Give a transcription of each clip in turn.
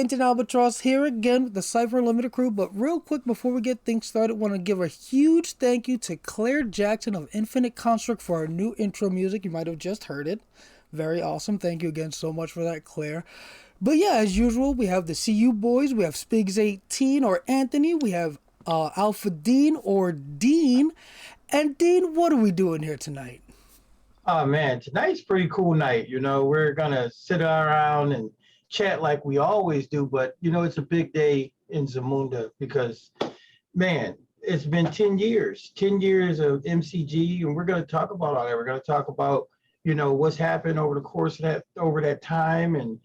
Painted Albatross here again with the Cipher Unlimited crew. But real quick before we get things started, I want to give a huge thank you to Claire Jackson of Infinite Construct for our new intro music. You might have just heard it. Very awesome. Thank you again so much for that, Claire. But yeah, as usual, we have the CU boys. We have Spigs18 or Anthony. We have Alpha Dean or Dean. And Dean, what are we doing here tonight? Oh man, tonight's a pretty cool night. We're gonna sit around and chat like we always do, but it's a big day in Zamunda because, man, it's been 10 years, 10 years of MCG, and we're gonna talk about all that. We're gonna talk about, what's happened over the course of that time, and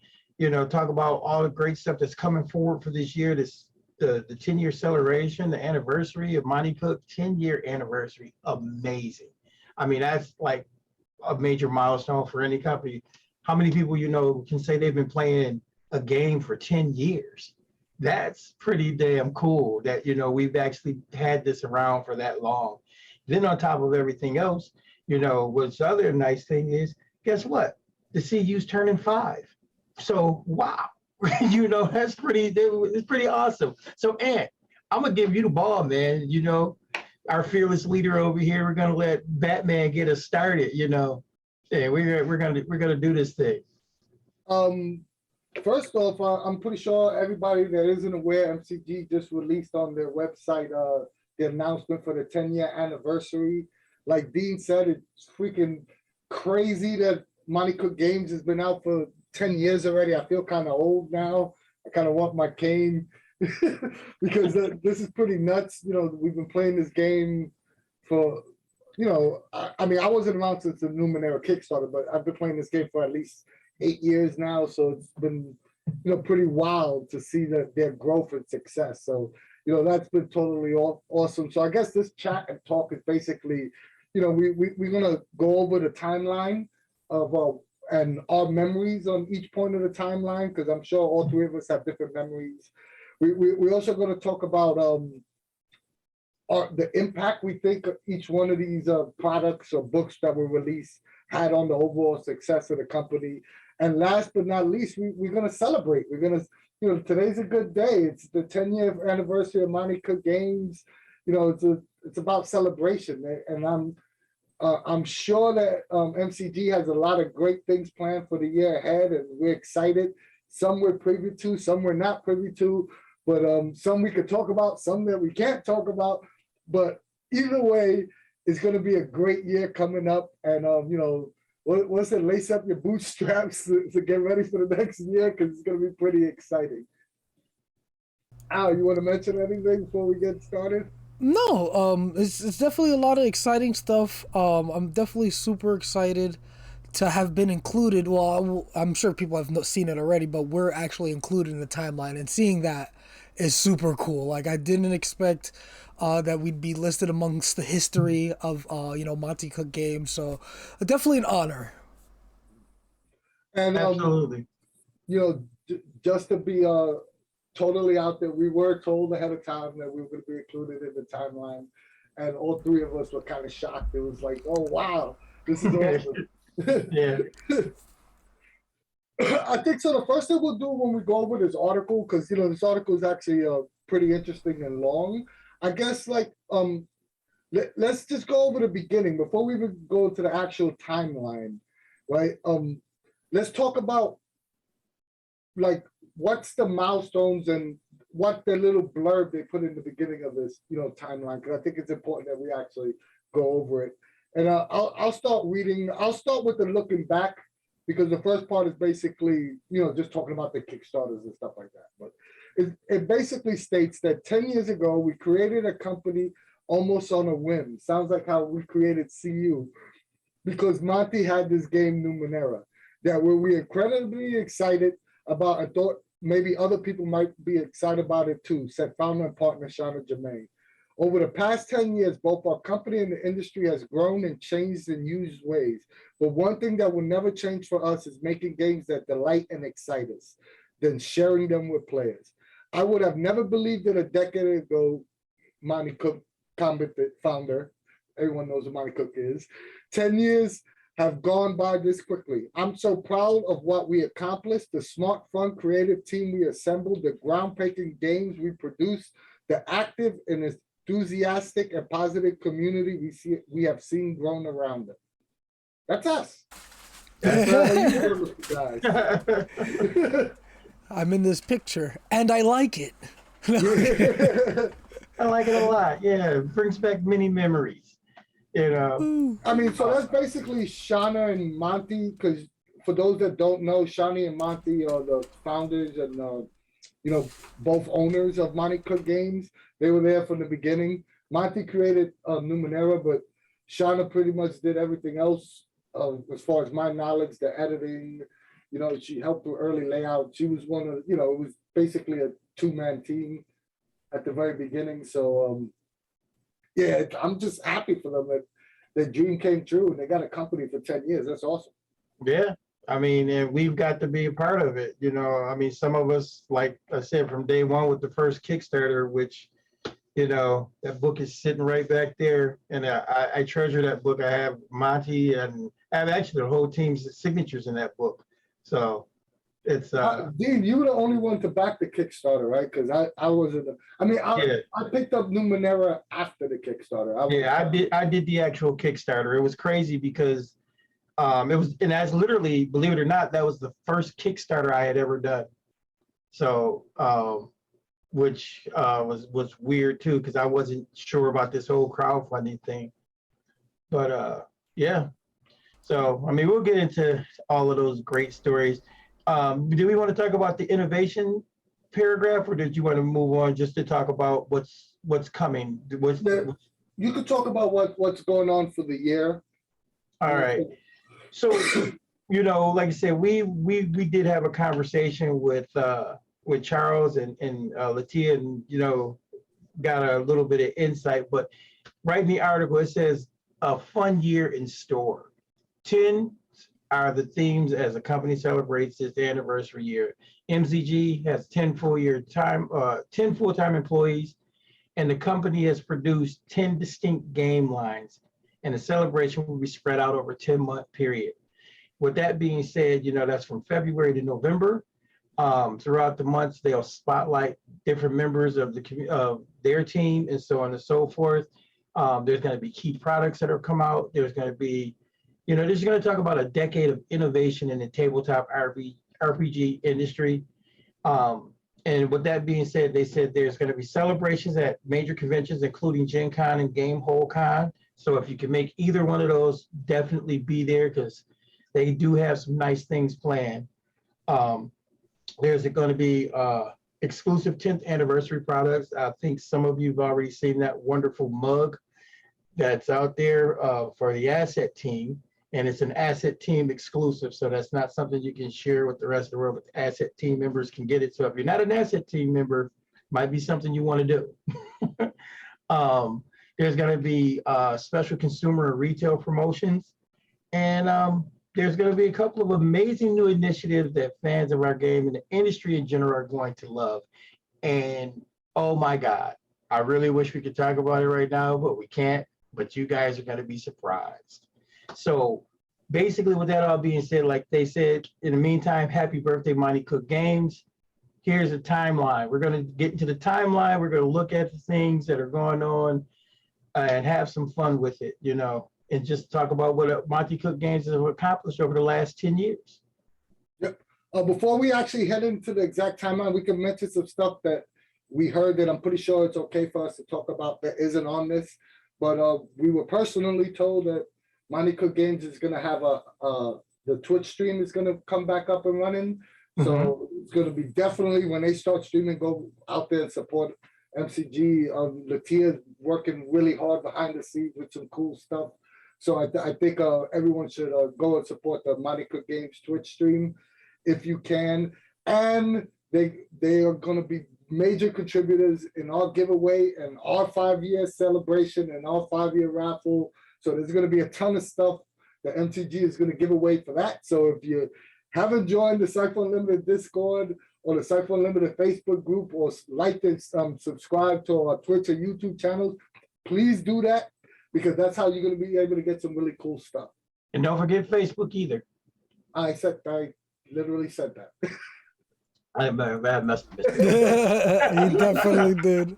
talk about all the great stuff that's coming forward for this year. The 10-year celebration, the anniversary of Monte Cook 10-year anniversary, amazing. I mean, that's like a major milestone for any company. How many people can say they've been playing a game for 10 years? That's pretty damn cool that we've actually had this around for that long. Then on top of everything else, what's the other nice thing is, guess what? The CU's turning 5. So wow, it's pretty awesome. So Ant, I'm gonna give you the ball, man. Our fearless leader over here. We're gonna let Batman get us started. Yeah, we're gonna do this thing. First off, I'm pretty sure everybody that isn't aware, MCG just released on their website the announcement for the 10-year anniversary. Like Dean said, it's freaking crazy that Monte Cook Games has been out for 10 years already. I feel kind of old now. I kind of want my cane. Because this is pretty nuts. We've been playing this game for, I mean, I wasn't around since the Numenera Kickstarter, but I've been playing this game for at least 8 years now. So it's been, pretty wild to see their growth and success. So, that's been totally awesome. So I guess this chat and talk is basically, we're going to go over the timeline of and our memories on each point of the timeline, because I'm sure all three of us have different memories. We're also going to talk about the impact we think each one of these products or books that were released had on the overall success of the company. And last but not least, we're going to celebrate. We're going to, today's a good day. It's the 10-year anniversary of Monte Cook Games. It's about celebration, and I'm sure that MCG has a lot of great things planned for the year ahead, and we're excited. Some we're privy to, some we're not privy to. But some we could talk about, some that we can't talk about. But either way, it's going to be a great year coming up. And, what's it? Lace up your bootstraps to get ready for the next year, because it's going to be pretty exciting. Al, you want to mention anything before we get started? No, it's definitely a lot of exciting stuff. I'm definitely super excited to have been included. Well, I'm sure people have seen it already, but we're actually included in the timeline, and seeing that is super cool. Like, I didn't expect that we'd be listed amongst the history of Monte Cook Games. So definitely an honor. And absolutely, just to be totally out there, we were told ahead of time that we were going to be included in the timeline, and all three of us were kind of shocked. It was like, oh wow, this is awesome. Yeah. I think so. The first thing we'll do when we go over this article, because this article is actually pretty interesting and long. I guess let's just go over the beginning before we even go to the actual timeline, right? Let's talk about like what's the milestones and what the little blurb they put in the beginning of this timeline, because I think it's important that we actually go over it. And I'll start reading. I'll start with the looking back, because the first part is basically, just talking about the Kickstarters and stuff like that. But it basically states that 10 years ago, we created a company almost on a whim. Sounds like how we created CU, because Monty had this game, Numenera, that we were incredibly excited about and thought maybe other people might be excited about it too, said founder and partner Shauna Germain. Over the past 10 years, both our company and the industry has grown and changed in huge ways. But one thing that will never change for us is making games that delight and excite us, then sharing them with players. I would have never believed it a decade ago, Monte Cook founder, everyone knows who Monte Cook is, 10 years have gone by this quickly. I'm so proud of what we accomplished, the smart, fun, creative team we assembled, the groundbreaking games we produced, the active and enthusiastic and positive community we have seen grown around us. That's us. That's guys. I'm in this picture, and I like it. I like it a lot. Yeah, it brings back many memories. You know. I mean, so that's basically Shauna and Monty, because for those that don't know, Shani and Monty are the founders and both owners of Monte Cook Games. They were there from the beginning. Monty created Numenera, but Shauna pretty much did everything else. As far as my knowledge, the editing, she helped with early layout. She was one of, it was basically a two-man team at the very beginning. So, yeah, I'm just happy for them that their dream came true and they got a company for 10 years. That's awesome. Yeah. I mean, and we've got to be a part of it. I mean, some of us, like I said, from day one with the first Kickstarter, which, that book is sitting right back there. And I treasure that book. I have Monty and I have actually the whole team's signatures in that book. So it's Dean, you were the only one to back the Kickstarter, right? Because I wasn't. I picked up Numenera after the Kickstarter. I did the actual Kickstarter. It was crazy because it was, and as literally, believe it or not, that was the first Kickstarter I had ever done. So which was weird too, because I wasn't sure about this whole crowdfunding thing. But yeah. So I mean, we'll get into all of those great stories. Do we want to talk about the innovation paragraph, or did you want to move on just to talk about what's coming? You could talk about what's going on for the year. All right. So, like I said, we did have a conversation with Charles and Latia, and got a little bit of insight. But right in the article, it says a fun year in store. 10 are the themes as the company celebrates its anniversary year. MCG has 10 full-time employees, and the company has produced 10 distinct game lines, and the celebration will be spread out over a 10-month period. With that being said, that's from February to November. Throughout the months, they'll spotlight different members of their team and so on and so forth. There's going to be key products that have come out. There's going to be this is going to talk about a decade of innovation in the tabletop RPG industry. And with that being said, they said there's going to be celebrations at major conventions, including Gen Con and Gamehole Con. So if you can make either one of those, definitely be there because they do have some nice things planned. There's going to be exclusive 10th anniversary products. I think some of you have already seen that wonderful mug that's out there for the asset team. And it's an asset team exclusive. So that's not something you can share with the rest of the world, but asset team members can get it. So if you're not an asset team member, might be something you want to do. There's going to be special consumer and retail promotions. And there's going to be a couple of amazing new initiatives that fans of our game and the industry in general are going to love. And oh my God, I really wish we could talk about it right now, but we can't. But you guys are going to be surprised. So basically with that all being said, like they said, in the meantime, happy birthday, Monte Cook Games. Here's a timeline. We're going to get into the timeline. We're going to look at the things that are going on and have some fun with it, and just talk about what Monte Cook Games has accomplished over the last 10 years. Yep. Before we actually head into the exact timeline, we can mention some stuff that we heard that I'm pretty sure it's okay for us to talk about that isn't on this. But we were personally told that Monte Cook Games is going to have the Twitch stream is going to come back up and running. So it's going to be definitely when they start streaming, go out there and support MCG. Latia working really hard behind the scenes with some cool stuff. So I think everyone should go and support the Monte Cook Games Twitch stream if you can. And they are going to be major contributors in our giveaway and our 5-year celebration and our 5-year raffle. So there's going to be a ton of stuff that MTG is going to give away for that. So if you haven't joined the Cipher Unlimited Discord or the Cipher Unlimited Facebook group, or like and subscribe to our Twitch or YouTube channels, please do that, because that's how you're going to be able to get some really cool stuff. And don't forget Facebook either. I literally said that. I must have missed He definitely did.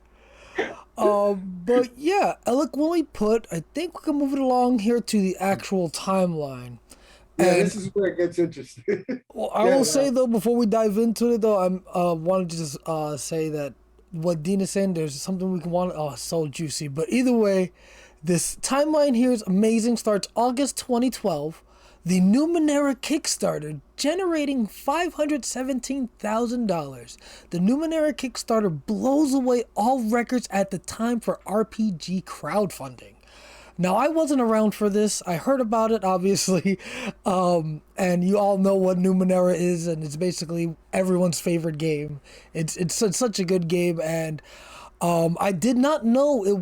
But yeah, eloquently put. I think we can move it along here to the actual timeline. Yeah, And this is where it gets interesting. well, I will say though, before we dive into it though, I'm wanted to just say that what Dean is saying, there's something we can want. Oh, so juicy. But either way, this timeline here is amazing. Starts August 2012. The Numenera Kickstarter generating $517,000. The Numenera Kickstarter blows away all records at the time for RPG crowdfunding. Now, I wasn't around for this. I heard about it, obviously. And you all know what Numenera is, and it's basically everyone's favorite game. It's such a good game, and I did not know it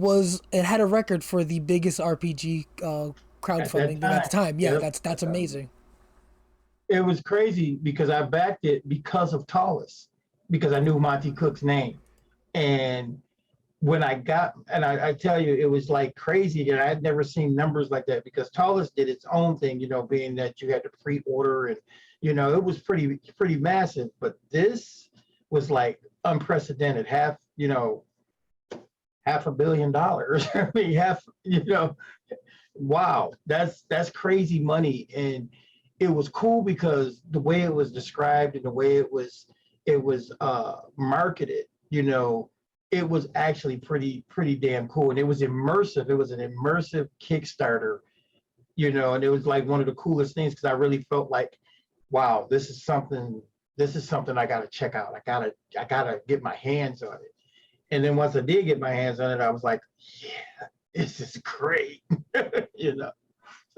had a record for the biggest RPG crowdfunding at the time. Yeah, Yep. that's amazing. It was crazy because I backed it because of Tallest, because I knew Monte Cook's name. And when I tell you, it was like crazy. And I had never seen numbers like that because Tallest did its own thing, being that you had to pre-order and, it was pretty massive. But this was like unprecedented, half $500 million. I mean, wow, that's crazy money. And it was cool because the way it was described and the way it was marketed, it was actually pretty damn cool. And it was immersive. It was an immersive Kickstarter, and it was like one of the coolest things because I really felt like, wow, this is something I gotta check out. I gotta get my hands on it. And then once I did get my hands on it, I was like, yeah, this is great.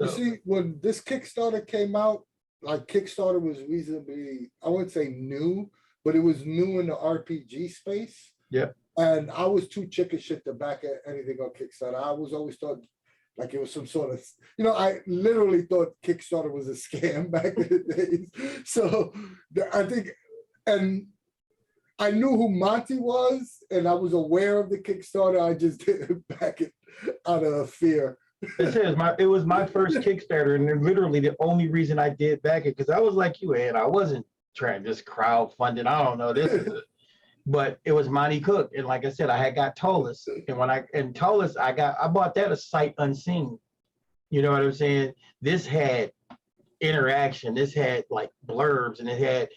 So. You see, when this Kickstarter came out, like Kickstarter was reasonably, I wouldn't say new, but it was new in the RPG space. Yeah. And I was too chicken shit to back anything on Kickstarter. I was always thought like it was some sort of, I literally thought Kickstarter was a scam back in the days. So I think, and I knew who Monty was, and I was aware of the Kickstarter. I just didn't back it out of fear. It was my first Kickstarter, and literally the only reason I did back it because I was like you, and I wasn't trying to just crowdfunding. I don't know this, but it was Monte Cook, and like I said, I had got Tallest, and Tallest, I bought that a sight unseen. You know what I'm saying? This had interaction. This had like blurbs, and it had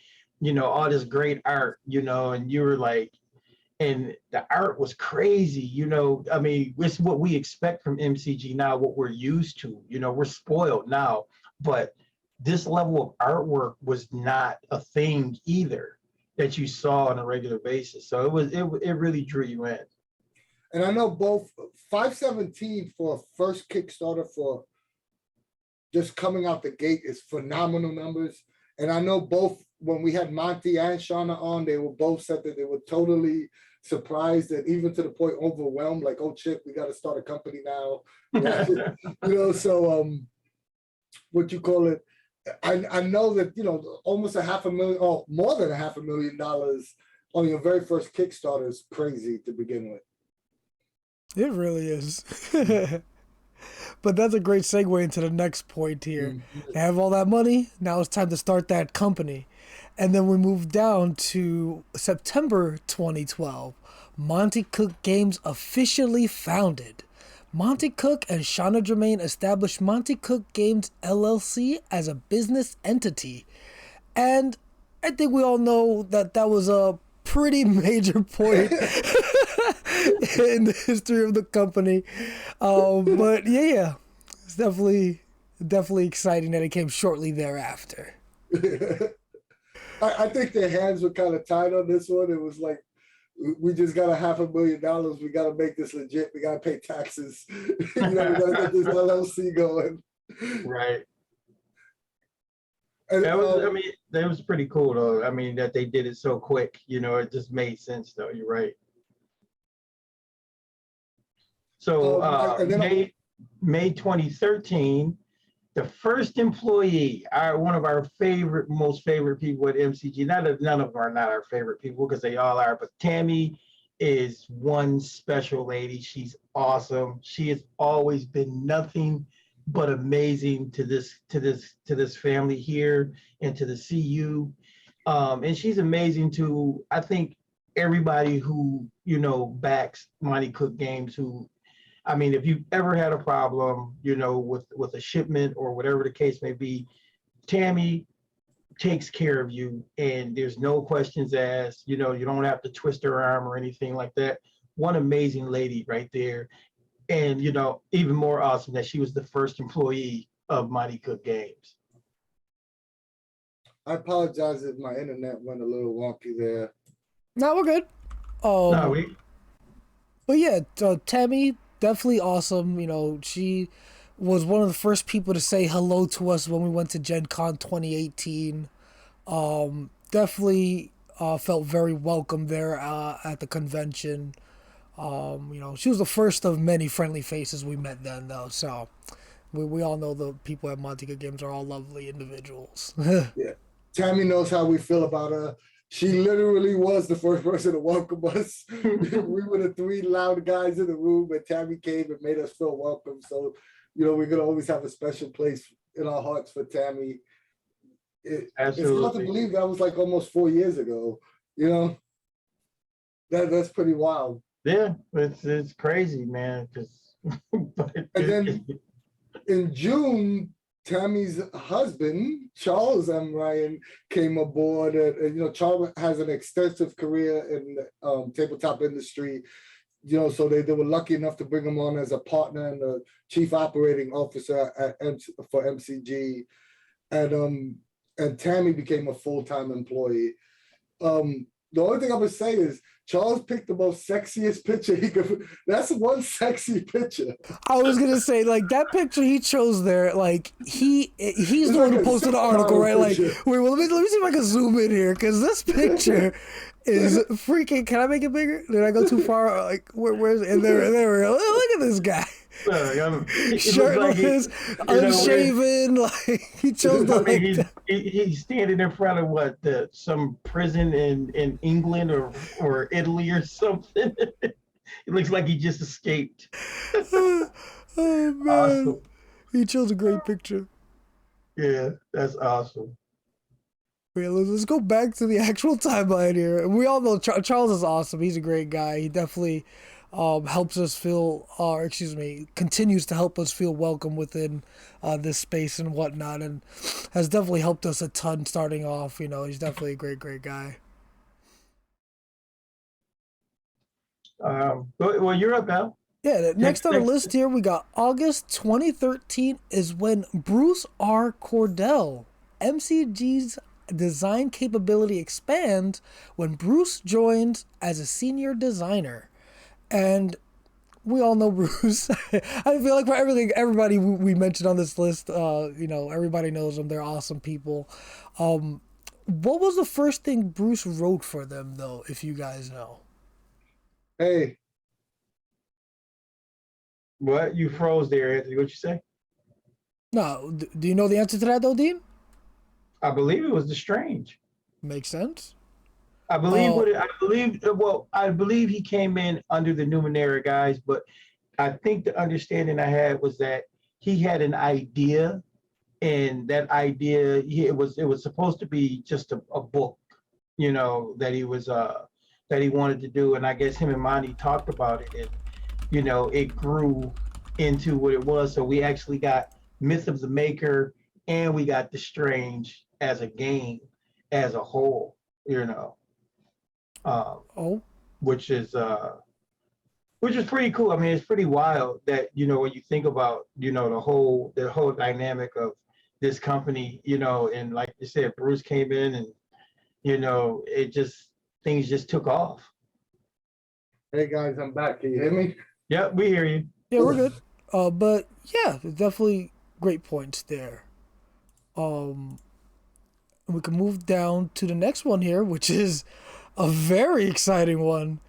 all this great art. And you were like. And the art was crazy, I mean, it's what we expect from MCG now, what we're used to, we're spoiled now, but this level of artwork was not a thing either that you saw on a regular basis. So it really drew you in. And I know both 517 for first Kickstarter for just coming out the gate is phenomenal numbers. And I know both when we had Monty and Shauna on, they were both said that they were totally surprised and even to the point overwhelmed, like, oh shit, we got to start a company now. So what you call it? I know that almost $500,000 or more than $500,000 on your very first Kickstarter is crazy to begin with. It really is. But that's a great segue into the next point here. Mm-hmm. They have all that money. Now it's time to start that company. And then we move down to September 2012. Monte Cook Games officially founded. Monte Cook and Shauna Germain established Monte Cook Games LLC as a business entity. And I think we all know that was a pretty major point in the history of the company. But yeah, it's definitely exciting that it came shortly thereafter. I think their hands were kind of tied on this one. It was like, we just got $500,000. We got to make this legit. We got to pay taxes. We got to get this LLC going. Right. And, that was pretty cool though. I mean, that they did it so quick. It just made sense though. You're right. So May 2013. The first employee, one of our most favorite people at MCG. None of them are not our favorite people because they all are. But Tammy is one special lady. She's awesome. She has always been nothing but amazing to this family here and to the CU. And she's amazing to, I think, everybody who, backs Monte Cook Games, who, I mean, if you've ever had a problem, with a shipment or whatever the case may be, Tammy takes care of you, and there's no questions asked. You don't have to twist her arm or anything like that. One amazing lady right there. And, even more awesome that she was the first employee of Monte Cook Games. I apologize if my internet went a little wonky there. No, we're good. No, But yeah, Tammy, definitely awesome. She was one of the first people to say hello to us when we went to Gen Con 2018. Definitely felt very welcome there at the convention. She was the first of many friendly faces we met then, though. So we all know the people at Monte Cook Games are all lovely individuals. Yeah, Tammy knows how we feel about her. She literally was the first person to welcome us. We were the three loud guys in the room, and Tammy came and made us feel welcome. So, we're gonna always have a special place in our hearts for Tammy. It's hard to believe that was like almost 4 years ago. That's pretty wild. Yeah, it's crazy, man. And then in June, Tammy's husband, Charles M. Ryan, came aboard. And Charles has an extensive career in the tabletop industry. So they were lucky enough to bring him on as a partner and a chief operating officer for MCG. And Tammy became a full-time employee. The only thing I would say is Charles picked the most sexiest picture he could. That's one sexy picture. I was gonna say, like, that picture he chose there, like he's the one who posted the article, right? Like, wait, well, let me see if I can zoom in here, because this picture is freaking. Can I make it bigger? Did I go too far? Like, where's it? And there we go. Look at this guy. Shirtless, unshaven, like he chose the. He's standing in front of some prison in England or Italy or something. It looks like he just escaped. Oh man, awesome. He chose a great picture. Yeah, that's awesome. Yeah, let's go back to the actual timeline here. We all know Charles is awesome. He's a great guy. He definitely helps us feel, continues to help us feel welcome within this space and whatnot, and has definitely helped us a ton starting off. He's definitely a great guy. Well, you're up, Al. Yeah, next on the list here, we got August 2013 is when Bruce R. Cordell, MCG's design capability expands when Bruce joins as a senior designer. And we all know Bruce. I feel like for everybody we mentioned on this list, everybody knows them. They're awesome people. What was the first thing Bruce wrote for them, though, if you guys know? Hey. What? You froze there, Anthony. What'd you say? No. Do you know the answer to that, though, Dean? I believe it was the Strange. Makes sense. I believe he came in under the Numenera guys, but I think the understanding I had was that he had an idea, and that idea it was supposed to be just a book, that he was that he wanted to do, and I guess him and Monty talked about it, and it grew into what it was. So we actually got Myth of the Maker, and we got the Strange as a game as a whole, which is pretty cool. I mean, it's pretty wild that when you think about the whole dynamic of this company, and like you said, Bruce came in and things just took off. Hey guys, I'm back. Can you hear me? Yep, we hear you. Yeah, we're good. But yeah, definitely great points there. We can move down to the next one here, which is a very exciting one.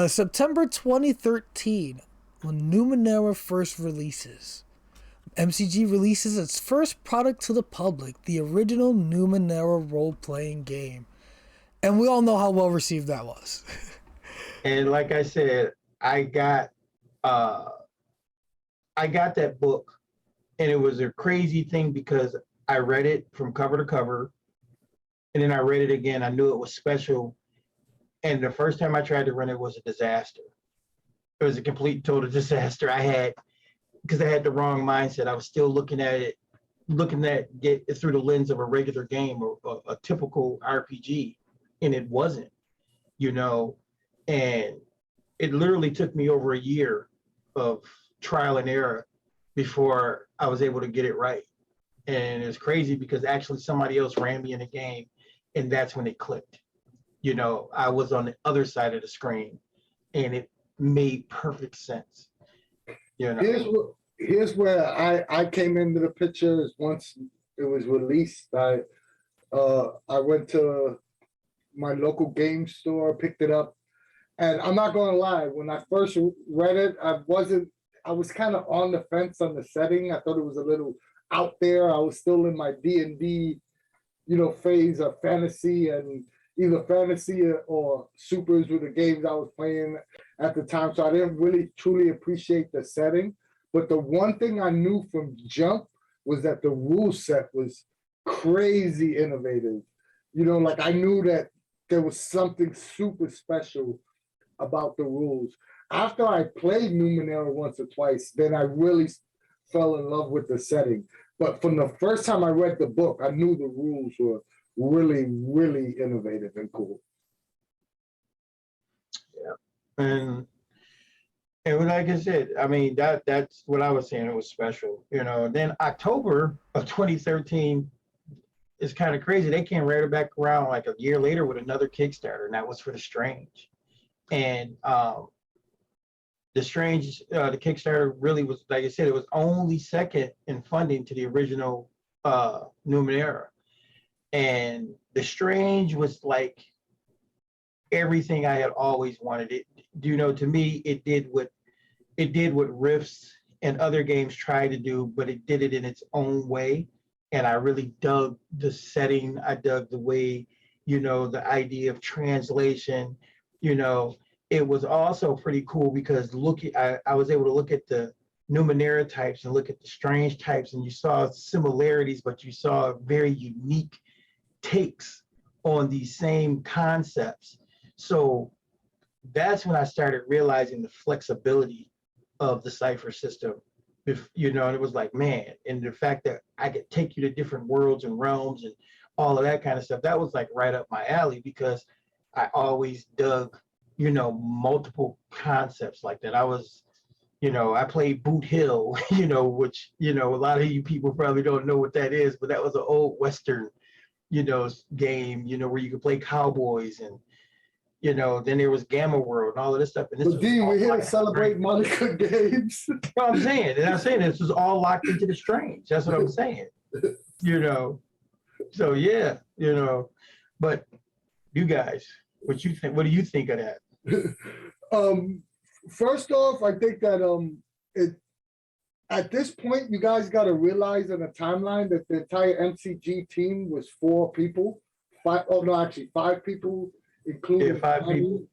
September 2013, when Numenera first releases. MCG releases its first product to the public, the original Numenera role-playing game. And we all know how well received that was. And like I said, I got that book And it was a crazy thing because I read it from cover to cover, and then I read it again. I knew it was special. And the first time I tried to run it was a disaster. It was a complete total disaster. Because I had the wrong mindset. I was still looking at it through the lens of a regular game or a typical RPG, and it wasn't, and it literally took me over a year of trial and error before I was able to get it right. And it's crazy because actually somebody else ran me in the game, and that's when it clicked. I was on the other side of the screen, and it made perfect sense. Here's where I came into the picture. Once it was released, I went to my local game store, picked it up, and I'm not gonna lie, when I first read it, I was kind of on the fence on the setting. I thought it was a little out there. I was still in my D&D, phase of fantasy, and either fantasy or supers were the games I was playing at the time. So I didn't really truly appreciate the setting. But the one thing I knew from jump was that the rule set was crazy innovative. Like I knew that there was something super special about the rules. After I played Numenera once or twice, then I really fell in love with the setting. But from the first time I read the book, I knew the rules were really, really innovative and cool. Yeah. And like I said, I mean, that's what I was saying. It was special, Then October of 2013 is kind of crazy. They came right back around like a year later with another Kickstarter, and that was for the Strange. And the Strange, the Kickstarter really was, like I said, it was only second in funding to the original Numenera. And the Strange was like everything I had always wanted. It, to me, it did what Rifts and other games try to do, but it did it in its own way. And I really dug the setting. I dug the way, the idea of translation. It was also pretty cool because I was able to look at the Numenera types and look at the Strange types, and you saw similarities, but you saw very unique takes on these same concepts. So that's when I started realizing the flexibility of the Cipher system. And it was like, man, and the fact that I could take you to different worlds and realms and all of that kind of stuff, that was like right up my alley because I always dug, multiple concepts like that. I was, I played Boot Hill, which, a lot of you people probably don't know what that is, but that was an old Western, game, where you could play cowboys and, then there was Gamma World and all of this stuff. And this but Dean, we're here to celebrate Monte Cook Games. I'm saying, and I'm saying this was all locked into the Strange. That's what I'm saying. So yeah, but you guys, what do you think of that? First off, I think that at this point, you guys got to realize in the timeline that the entire MCG team was 4 people. 5 people, including 5 people.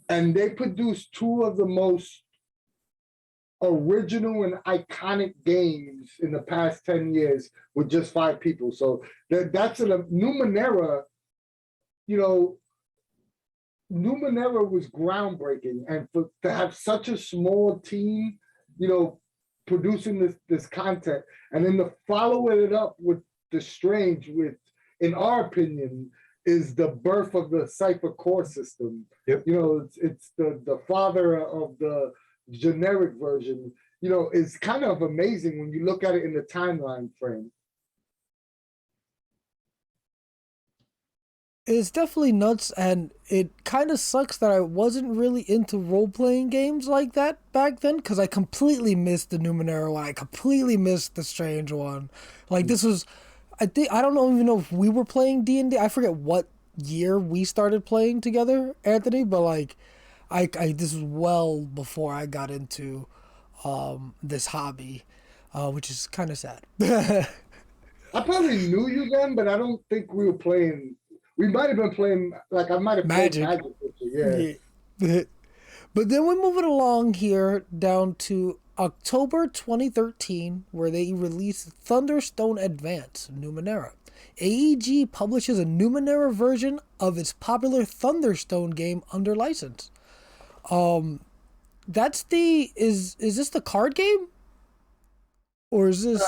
And they produced 2 of the most original and iconic games in the past 10 years with just 5 people. So that's a Numenera, Numenera was groundbreaking, and to have such a small team, producing this content, and then to follow it up with the Strange, with, in our opinion, is the birth of the Cipher core system. Yep. It's the father of the generic version. It's kind of amazing when you look at it in the timeline frame. It's definitely nuts, and it kind of sucks that I wasn't really into role-playing games like that back then, because I completely missed the Numenera one. I completely missed the Strange one. Like, this was, I don't even know if we were playing D&D. I forget what year we started playing together, Anthony, but like, this was well before I got into this hobby, which is kind of sad. I probably knew you then, but I don't think we were playing. We might have been playing, like I might have played Magic with you, yeah. But then we're moving along here down to October 2013, where they released Thunderstone Advance, Numenera. AEG publishes a Numenera version of its popular Thunderstone game under license. That's the is this the card game? Or is this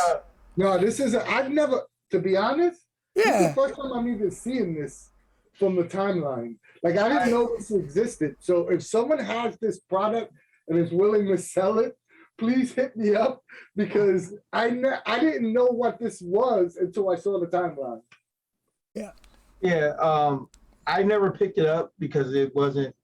No, this is I've never, to be honest, this is the yeah. first time I'm even seeing this from the timeline. Like I didn't know this existed. So if someone has this product and is willing to sell it, please hit me up because I didn't know what this was until I saw the timeline. Yeah. Yeah, I never picked it up because it wasn't,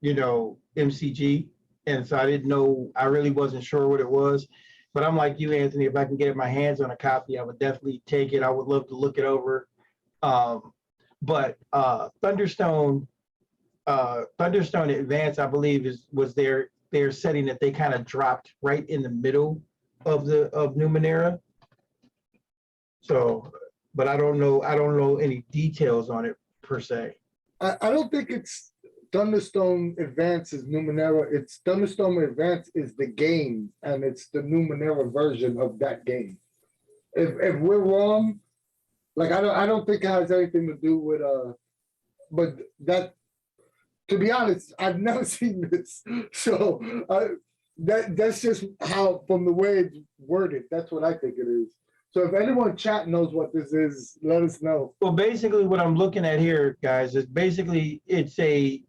MCG, and so I didn't know. I really wasn't sure what it was. But I'm like you, Anthony. If I can get my hands on a copy, I would definitely take it. I would love to look it over. But Thunderstone Advance, I believe, was their setting that they kind of dropped right in the middle of Numenera. So, but I don't know any details on it per se. I don't think it's Thunderstone Advance is Numenera. It's Thunderstone Advance is the game, and it's the Numenera version of that game. If we're wrong, like I don't think it has anything to do with but that, to be honest, I've never seen this, so that's just how, from the way it's worded, that's what I think it is. So if anyone in chat knows what this is, let us know. Well, basically, what I'm looking at here, guys, is basically it's a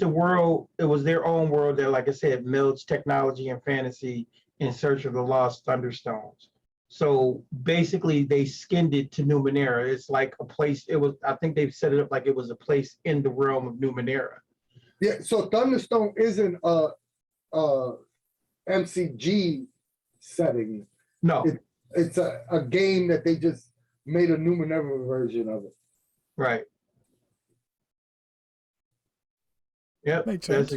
world. It was their own world that, like I said, melds technology and fantasy in search of the lost Thunderstones. So basically, they skinned it to Numenera. It's like a place. I think they've set it up like it was a place in the realm of Numenera. Yeah. So Thunderstone isn't a MCG setting. No. It's a game that they just made a Numenera version of it. Right. Yep. Makes sense.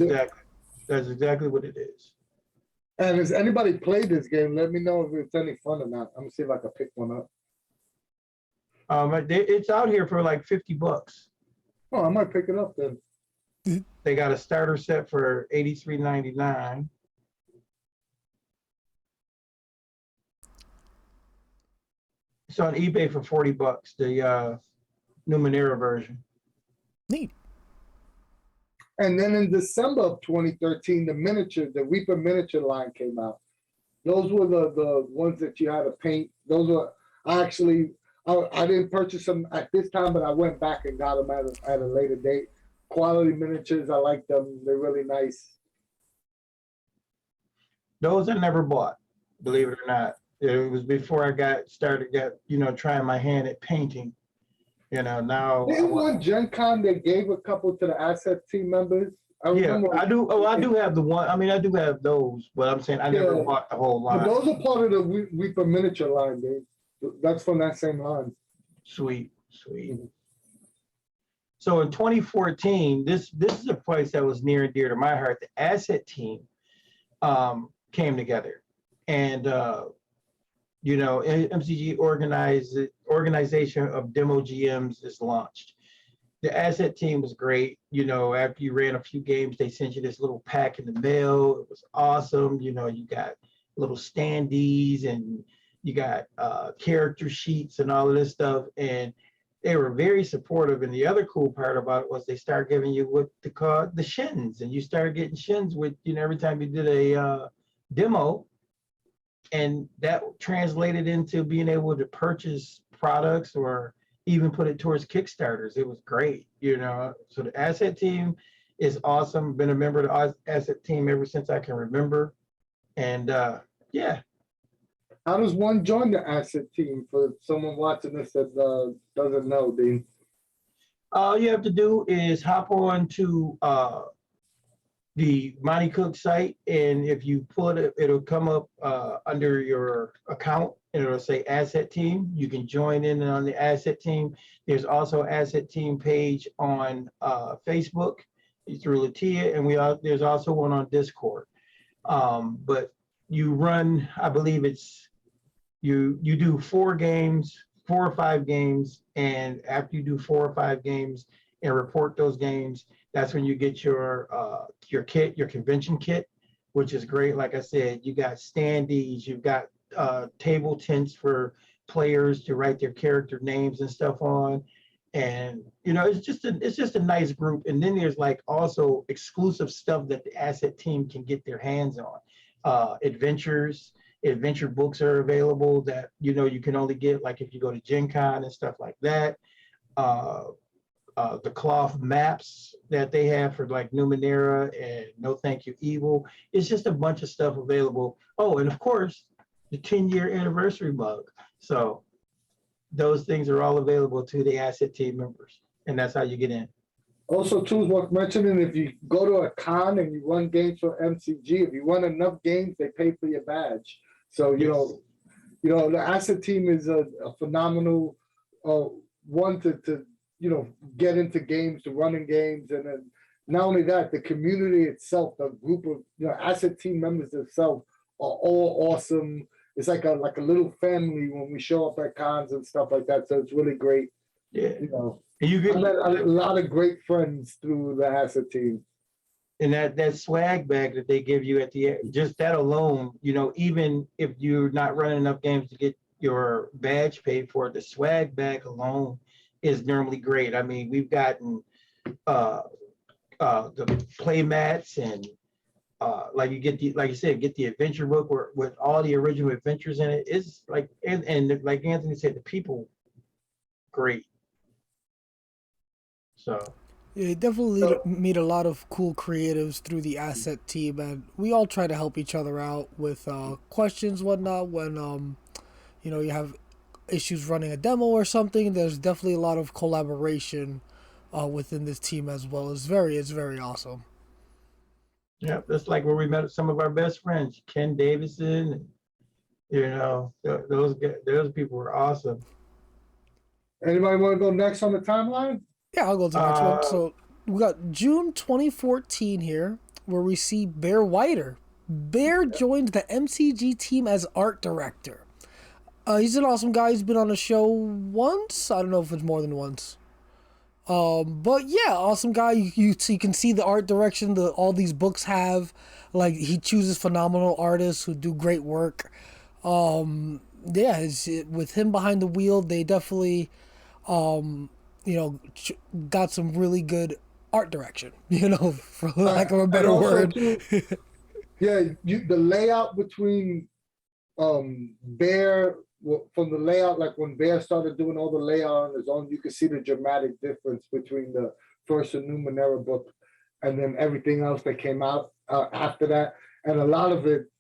That's exactly what it is. And has anybody played this game? Let me know if it's any fun or not. I'm gonna see if I can pick one up. It's out here for like $50. Oh, I might pick it up then. They got a starter set for $83.99. It's on eBay for $40. The Numenera version. Neat. And then in December of 2013, the Reaper miniature line came out. Those were the ones that you had to paint. Those were I didn't purchase them at this time, but I went back and got them at a later date. Quality miniatures, I like them. They're really nice. Those I never bought, believe it or not. It was before I started trying my hand at painting. Now. In one Gen Con, they gave a couple to the asset team members. I do. Oh, I do have the one. I mean, I do have those, but I'm saying I never bought the whole line. But those are part of the Reaper miniature line, Dave. That's from that same line. Sweet. So in 2014, this is a place that was near and dear to my heart. The asset team came together, and MCG organization of demo GMs is launched. The asset team was great. After you ran a few games, they sent you this little pack in the mail. It was awesome. You got little standees and you got character sheets and all of this stuff. And they were very supportive. And the other cool part about it was they started giving you what they call the shins. And you started getting shins with, every time you did a demo. And that translated into being able to purchase products or even put it towards Kickstarters. It was great, So the asset team is awesome. Been a member of the asset team ever since I can remember. And yeah. How does one join the asset team for someone watching this that doesn't know, Dean? All you have to do is hop on to the Monte Cook site, and if you pull it, it'll come up under your account, and it'll say Asset Team. You can join in on the Asset Team. There's also Asset Team page on Facebook through Latia, and there's also one on Discord. But you run, I believe it's you do 4 or 5 games, and after you do 4 or 5 games and report those games, that's when you get your kit, your convention kit. which is great. Like I said, you got standees, you've got table tents for players to write their character names and stuff on. And it's just a nice group. And then there's like also exclusive stuff that the asset team can get their hands on. Adventure books are available that you can only get like if you go to Gen Con and stuff like that. The cloth maps that they have for like Numenera and No Thank You Evil. It's just a bunch of stuff available. Oh, and of course, the 10-year anniversary mug. So those things are all available to the asset team members, and that's how you get in. Also, too, is worth mentioning, if you go to a con and you run games for MCG, if you run enough games, they pay for your badge. So, the asset team is a phenomenal one to get into games, to running games. And then not only that, the community itself, the group of asset team members themselves are all awesome. It's like a little family when we show up at cons and stuff like that. So it's really great. Yeah. And you get a lot of great friends through the asset team. And that swag bag that they give you at the end, just that alone, even if you're not running enough games to get your badge paid for, the swag bag alone is normally great. I mean, we've gotten the play mats and like you said, get the adventure book with all the original adventures in it. It's like and like Anthony said, the people great. So you definitely meet a lot of cool creatives through the asset team, and we all try to help each other out with questions, whatnot. When you have issues running a demo or something, there's definitely a lot of collaboration within this team as well. It's very awesome. Yeah, that's like where we met some of our best friends, Ken Davison. Those people were awesome. Anybody want to go next on the timeline? Yeah, I'll go to the next one. So we got June 2014 here, where we see Bear Whiter. Bear joined the MCG team as art director. He's an awesome guy. He's been on the show once. I don't know if it's more than once. But yeah, awesome guy. You can see the art direction that all these books have. Like, he chooses phenomenal artists who do great work. With him behind the wheel, they definitely, got some really good art direction, for lack of a better word. The layout between Bear, from the layout, like when Bear started doing all the layout on his own, you could see the dramatic difference between the first Numenera book and then everything else that came out after that. And a lot of it,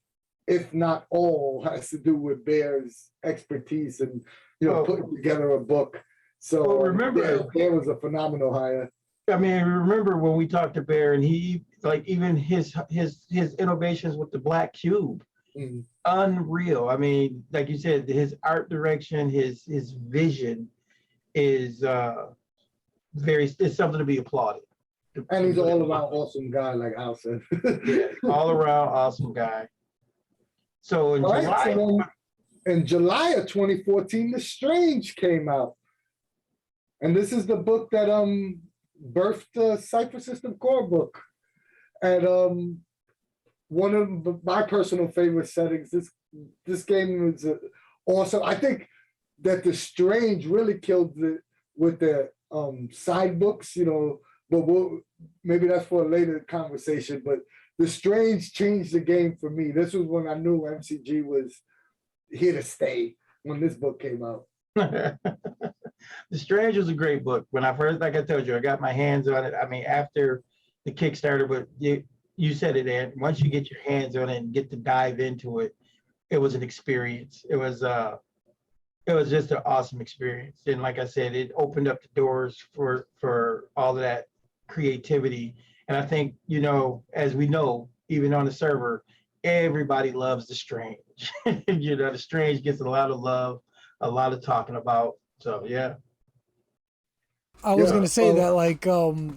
if not all, has to do with Bear's expertise and putting together a book. So remember, Bear was a phenomenal hire. I mean, remember when we talked to Bear, and he, like, even his innovations with the Black Cube, unreal. I mean, like you said, his art direction, his vision is it's something to be applauded. And he's all around awesome guy, like Al said. Yeah, all around awesome guy. So in July of 2014, The Strange came out. And this is the book that birthed the Cipher System core book. And one of my personal favorite settings, this game is awesome. I think that The Strange really killed it with the side books, but maybe that's for a later conversation. But The Strange changed the game for me. This was when I knew MCG was here to stay, when this book came out. The Strange was a great book. When I first, like I told you, I got my hands on it. I mean, after the Kickstarter, but you said it, Ed. Once you get your hands on it and get to dive into it, it was an experience. It was just an awesome experience. And like I said, it opened up the doors for all of that creativity. And I think, as we know, even on the server, everybody loves The Strange. The Strange gets a lot of love, a lot of talking about. So yeah. I was going to say that, like,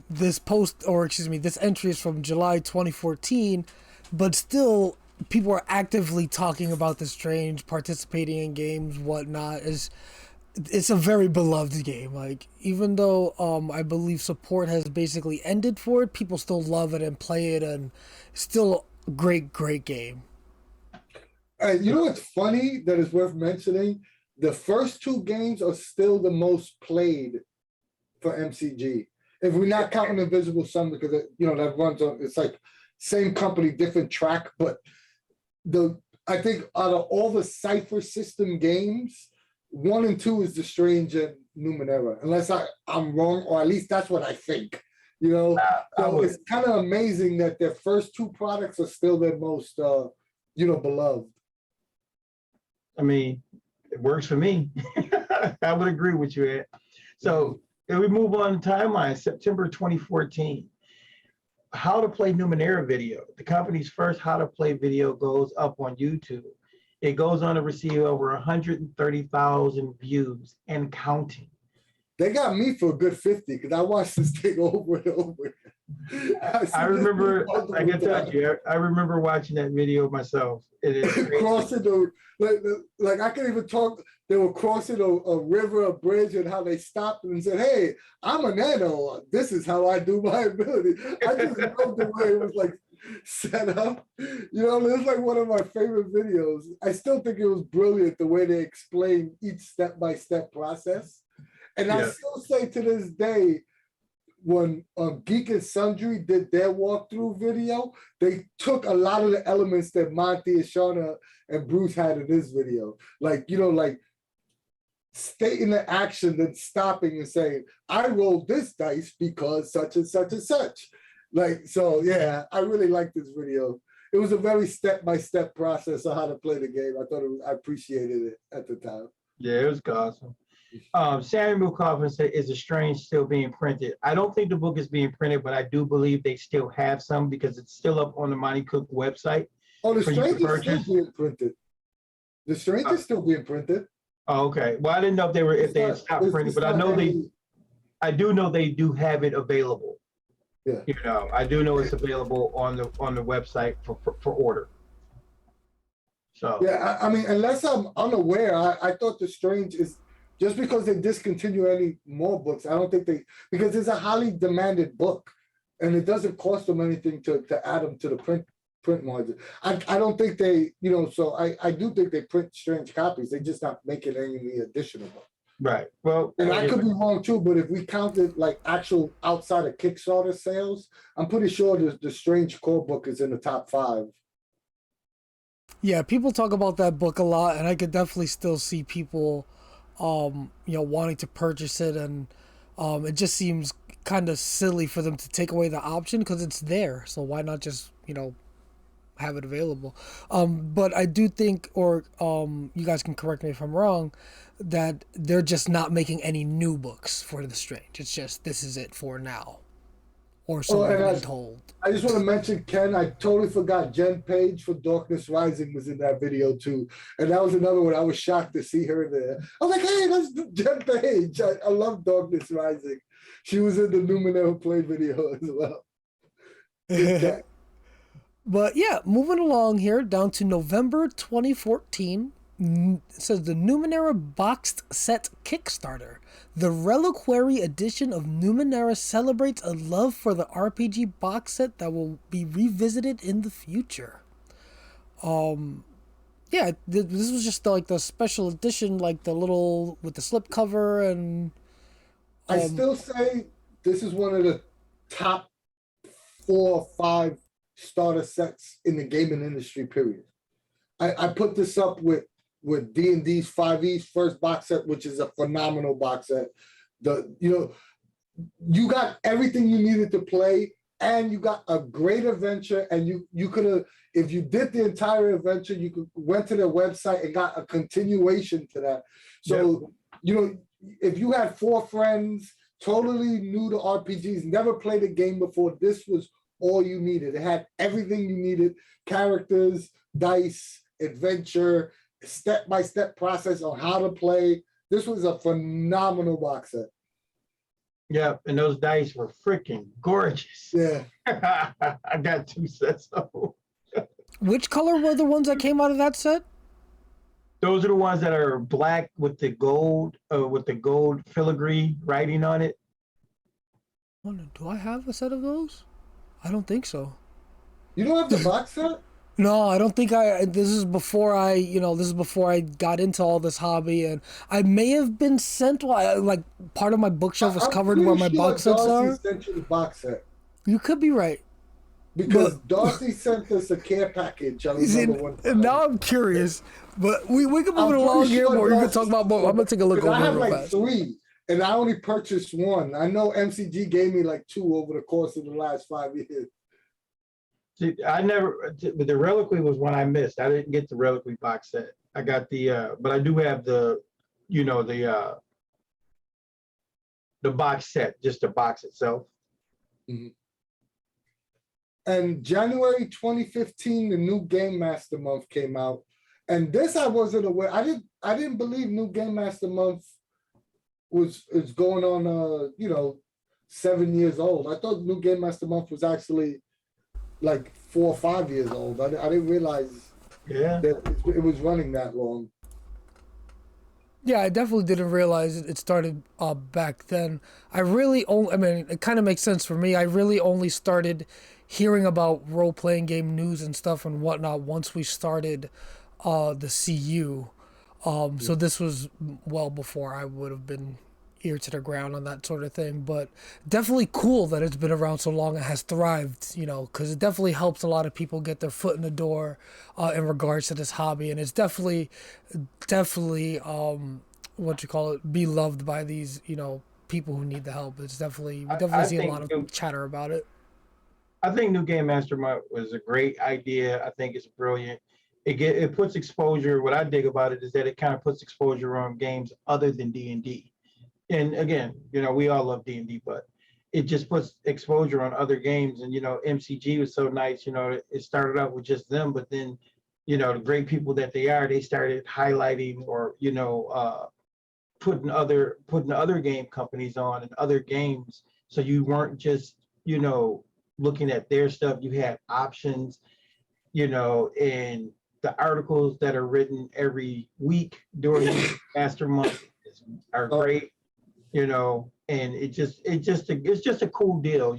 this entry is from July 2014, but still people are actively talking about The Strange, participating in games, whatnot. It's a very beloved game. Like, even though I believe support has basically ended for it, people still love it and play it, and still Great game. And you know what's funny that is worth mentioning? The first two games are still the most played for MCG. If we're not counting Invisible Sun, because that runs on, it's like same company, different track, but I think out of all the Cipher system games, 1 and 2 is the Strange and Numenera, unless I'm wrong, or at least that's what I think. So it's kind of amazing that their first two products are still their most, beloved. I mean, it works for me. I would agree with you, Ed. So if we move on to timeline, September 2014. How to play Numenera video. The company's first how to play video goes up on YouTube. It goes on to receive over 130,000 views and counting. They got me for a good 50 because I watched this thing over and over. I remember, like I told you, I remember watching that video myself. It is crossing like I can even talk. They were crossing a river, a bridge, and how they stopped and said, "Hey, I'm a nano. This is how I do my ability." I just love the way it was like set up. It's like one of my favorite videos. I still think it was brilliant the way they explained each step-by-step process. And I still say to this day, when Geek and Sundry did their walkthrough video, they took a lot of the elements that Monty and Shauna and Bruce had in this video. Like stating the action, then stopping and saying, I rolled this dice because such and such and such. I really like this video. It was a very step-by-step process of how to play the game. I appreciated it at the time. Yeah, it was awesome. Samuel Coffin said, is The Strange still being printed? I don't think the book is being printed, but I do believe they still have some because it's still up on the Monte Cook website. Oh, The Strange is still being printed. The Strange is still being printed. Oh, okay. Well, I didn't know if they had stopped printing, but I do know they do have it available. Yeah. I do know it's available on the website for order. So yeah, I mean, unless I'm unaware, I thought The Strange is just because they discontinue any more books. I don't think because it's a highly demanded book, and it doesn't cost them anything to add them to the print margin. I don't think they, so I do think they print Strange copies. They just not making any additional book. Right. Well, and I could be wrong too, but if we counted like actual outside of Kickstarter sales, I'm pretty sure the Strange core book is in the top 5. Yeah, people talk about that book a lot, and I could definitely still see people wanting to purchase it, and it just seems kind of silly for them to take away the option because it's there. So why not just have it available? But I do think, or you guys can correct me if I'm wrong, that they're just not making any new books for The Strange. It's just this is it for now, or so I've been told. I just want to mention, Ken, I totally forgot Jen Page for Darkness Rising was in that video too. And that was another one. I was shocked to see her there. I was like, hey, that's Jen Page. I love Darkness Rising. She was in the Numenera Play video as well. But yeah, moving along here, down to November 2014. It says the Numenera Boxed Set Kickstarter. The Reliquary edition of Numenera celebrates a love for the RPG box set that will be revisited in the future. Yeah, this was just like the special edition, like the little with the slipcover, and I still say this is one of the top 4 or 5 starter sets in the gaming industry, period. I put this up with D&D's 5e's first box set, which is a phenomenal box set. You got everything you needed to play, and you got a great adventure, and you could have, if you did the entire adventure, you went to their website and got a continuation to that. So, if you had 4 friends, totally new to RPGs, never played a game before, this was all you needed. It had everything you needed: characters, dice, adventure, step-by-step process on how to play. This was a phenomenal box set. Yeah, and those dice were freaking gorgeous. Yeah. I got 2 sets of them. Which color were the ones that came out of that set? Those are the ones that are black with the gold filigree writing on it. Do I have a set of those? I don't think so. You don't have the box set? No, I don't think I. This is before I, this is before I got into all this hobby, and I may have been sent. Like part of my bookshelf is I'm covered where pretty my sure box sets Darcy are. sent you the box set You could be right, because but Darcy sent us a care package. I see, remember one and time. now I'm curious. But we can move I'm it pretty along here sure more. You can Darcy talk about sent more. I'm one gonna take a look because I over it have real like fast. 3, and I only purchased 1. I know MCG gave me like 2 over the course of the last 5 years. See, I never, but the Reliquary was one I missed. I didn't get the Reliquary box set. I got but I do have you know, the box set, just the box itself. And January 2015, the new Game Master Month came out. And this I wasn't aware. I didn't believe new Game Master Month is going on 7 years old. I thought new Game Master Month was actually like 4 or 5 years old. I didn't realize that it was running that long. Yeah, I definitely didn't realize it started back then. I really only, I mean, it kind of makes sense for me. I really only started hearing about role playing game news and stuff and whatnot once we started the CU. So this was well before I would have been ear to the ground on that sort of thing. But definitely cool that it's been around so long and has thrived, because it definitely helps a lot of people get their foot in the door in regards to this hobby. And it's definitely, what you call it, be loved by these, people who need the help. It's definitely, we definitely see a lot of chatter about it. I think New Game Master Month was a great idea. I think it's brilliant. It puts exposure. What I dig about it is that it kind of puts exposure on games other than D&D. And again, we all love D&D, but it just puts exposure on other games. And MCG was so nice. It started out with just them, but then the great people that they are, they started highlighting or putting other game companies on and other games. So you weren't just looking at their stuff. You had options, and the articles that are written every week during the Master Month are great, and it's just a cool deal,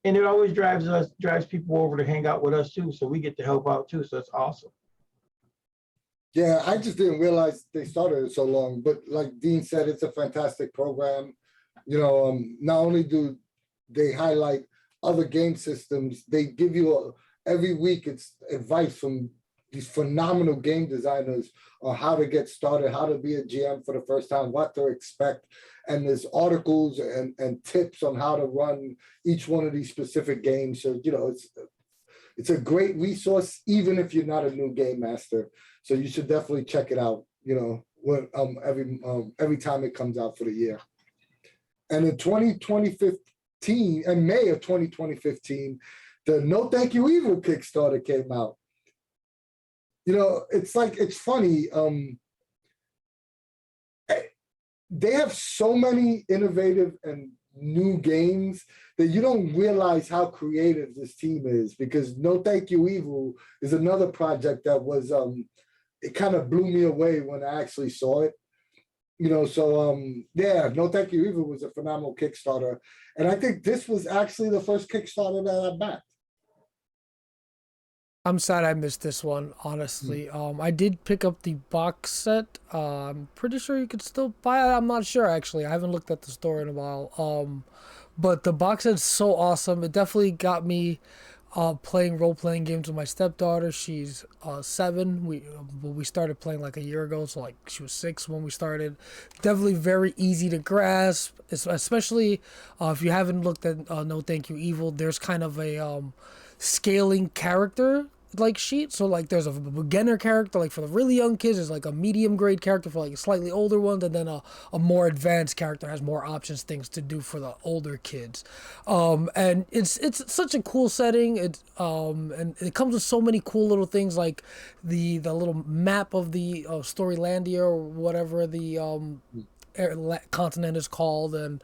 and it always drives people over to hang out with us too, so we get to help out too, so it's awesome. Yeah, I just didn't realize they started it so long, but like Dean said, it's a fantastic program. Not only do they highlight other game systems, they give you every week it's advice from these phenomenal game designers on how to get started, how to be a GM for the first time, what to expect. And there's articles and tips on how to run each one of these specific games. So, it's a great resource, even if you're not a new game master. So you should definitely check it out, when every time it comes out for the year. And in 2015, in May of 2015, the No Thank You Evil Kickstarter came out. It's funny. They have so many innovative and new games that you don't realize how creative this team is, because No Thank You Evil is another project that was it kind of blew me away when I actually saw it. No Thank You Evil was a phenomenal Kickstarter. And I think this was actually the first Kickstarter that I backed. I'm sad I missed this one, honestly. I did pick up the box set. I'm pretty sure you could still buy it. I'm not sure, actually. I haven't looked at the store in a while. But the box set's so awesome. It definitely got me playing role-playing games with my stepdaughter. She's 7. We started playing like a year ago, so like she was 6 when we started. Definitely very easy to grasp, especially if you haven't looked at No Thank You Evil. There's kind of a scaling character like sheet. So like there's a beginner character like for the really young kids, there's like a medium grade character for like a slightly older ones, and then a more advanced character has more options, things to do for the older kids. And it's such a cool setting. And it comes with so many cool little things, like the little map of the Storylandia or whatever the continent is called, and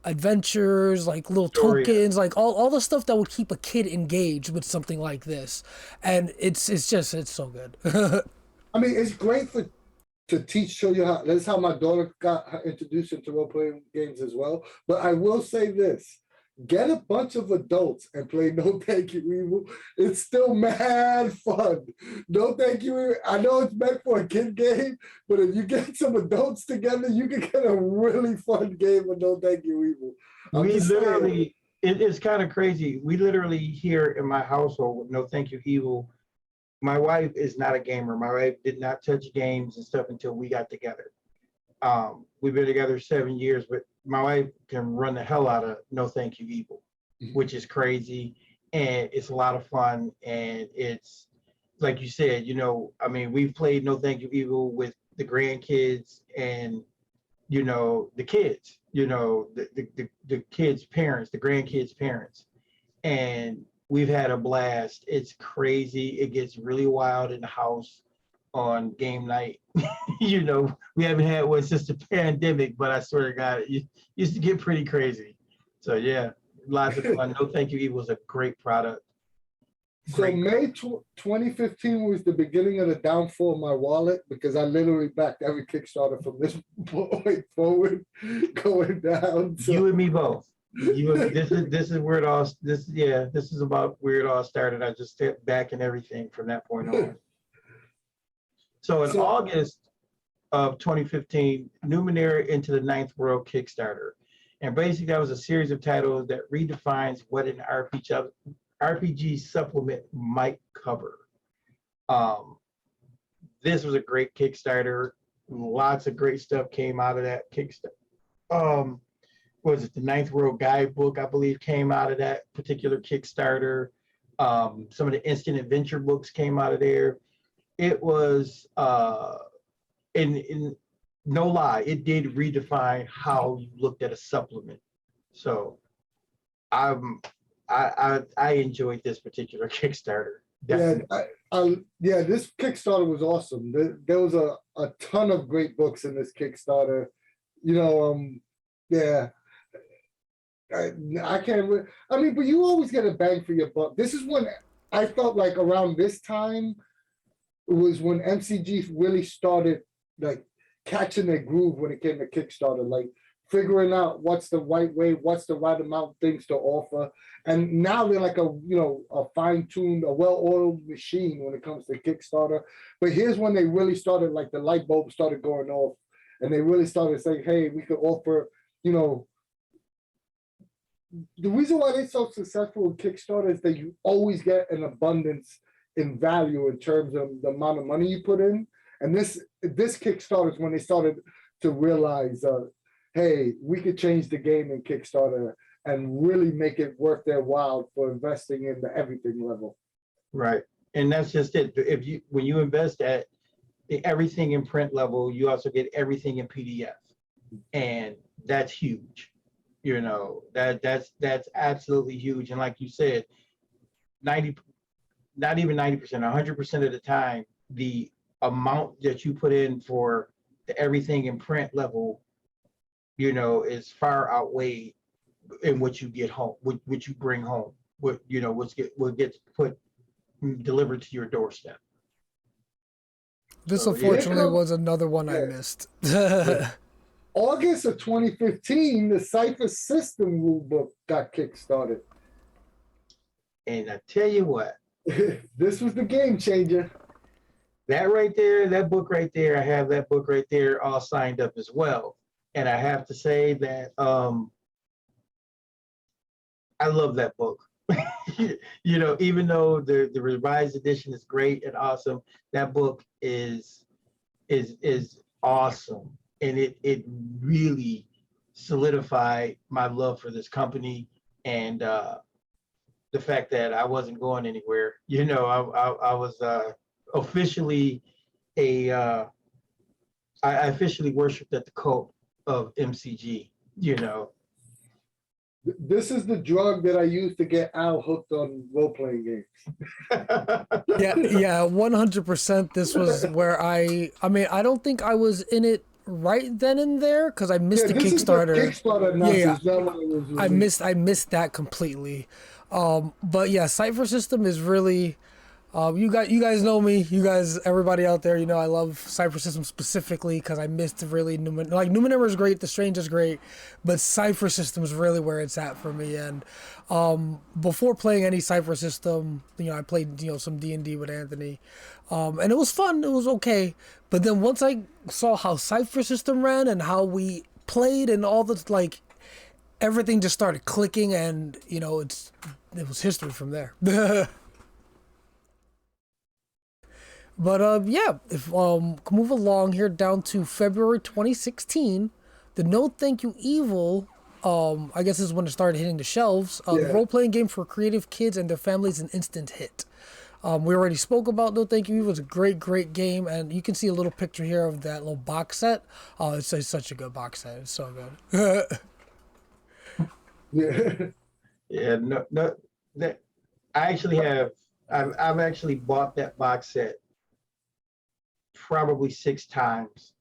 adventures, like little tokens, like all the stuff that would keep a kid engaged with something like this. And it's so good. I mean, it's great to show you how. That's how my daughter got introduced into role playing games as well. But I will say this, get a bunch of adults and play No Thank You Evil. It's still mad fun. No Thank You Evil. I know it's meant for a kid game, but if you get some adults together, you can get a really fun game of No Thank You Evil. We literally, it's kind of crazy. We literally here in my household with No Thank You Evil, my wife is not a gamer. My wife did not touch games and stuff until we got together. We've been together 7 years, but my wife can run the hell out of No Thank You Evil, which is crazy. And it's a lot of fun. And it's like you said, you know, I mean, we've played No Thank You Evil with the grandkids and, you know, the kids, you know, the kids' parents, the grandkids' parents. And we've had a blast. It's crazy. It gets really wild in the house on game night. You know, we haven't had one since the pandemic, but I swear to God, it used to get pretty crazy. So yeah, lots of fun. No Thank You Evil is a great product. So May 2015 was the beginning of the downfall of my wallet because I literally backed every Kickstarter from this point forward, going down. So. You and me both. This is where it all this is about where it all started. I just stepped back and everything from that point on. So in August of 2015, Numenera Into the Ninth World Kickstarter. And basically that was a series of titles that redefines what an RPG supplement might cover. This was a great Kickstarter. Lots of great stuff came out of that Kickstarter. Was it the Ninth World Guidebook, I believe, came out of that particular Kickstarter. Some of the instant adventure books came out of there. It was, in no lie, it did redefine how you looked at a supplement. So I enjoyed this particular Kickstarter. Definitely. Yeah, this Kickstarter was awesome. There was a ton of great books in this Kickstarter. You know, yeah. I can't. I mean, but you always get a bang for your buck. This is when I felt like around this time was when MCG really started like catching their groove when it came to Kickstarter, like figuring out what's the right way, what's the right amount of things to offer. And now they're like a fine-tuned, a well-oiled machine when it comes to Kickstarter. But here's when they really started, like the light bulb started going off, and they really started saying, hey, we could offer, you know, the reason why they're so successful with Kickstarter is that you always get an abundance in value in terms of the amount of money you put in. And this Kickstarter is when they started to realize, hey, we could change the game in Kickstarter and really make it worth their while for investing in the everything level. Right. And that's just it. When you invest at the everything in print level, you also get everything in PDF. And that's huge. You know, that's absolutely huge. And like you said, not even 90%, 100% of the time, the amount that you put in for the everything in print level, you know, is far outweighed in what you get home, what you bring home, what gets delivered to your doorstep. This unfortunately was another one I missed. August of 2015, the Cipher system rulebook got kickstarted. And I tell you what, this was the game changer. That right there, that book right there, I have that book right there all signed up as well. And I have to say that I love that book. You know, even though the revised edition is great and awesome, that book is awesome. And it really solidified my love for this company and the fact that I wasn't going anywhere. You know, I was officially I officially worshipped at the cult of MCG, you know. This is the drug that I used to get Al hooked on role-playing games. Yeah, 100%. This was where I mean, I don't think I was in it right then and there because I missed the Kickstarter. I missed that completely. But yeah, Cipher System is really You guys know me. You guys, everybody out there, you know I love Cipher System specifically because I missed really Numenera is great, the Strange is great, but Cipher System is really where it's at for me. And before playing any Cipher System, you know I played some D&D with Anthony, and it was fun. It was okay, but then once I saw how Cipher System ran and how we played and all the everything just started clicking, and it was history from there. But yeah, if move along here down to February 2016, the No Thank You Evil, I guess is when it started hitting the shelves. The role playing game for creative kids and their families, an instant hit. We already spoke about No Thank You Evil. It's a great game, and you can see a little picture here of that little box set. Oh, it's such a good box set. It's so good. Yeah, no, that I actually have. I've actually bought that box set probably 6 times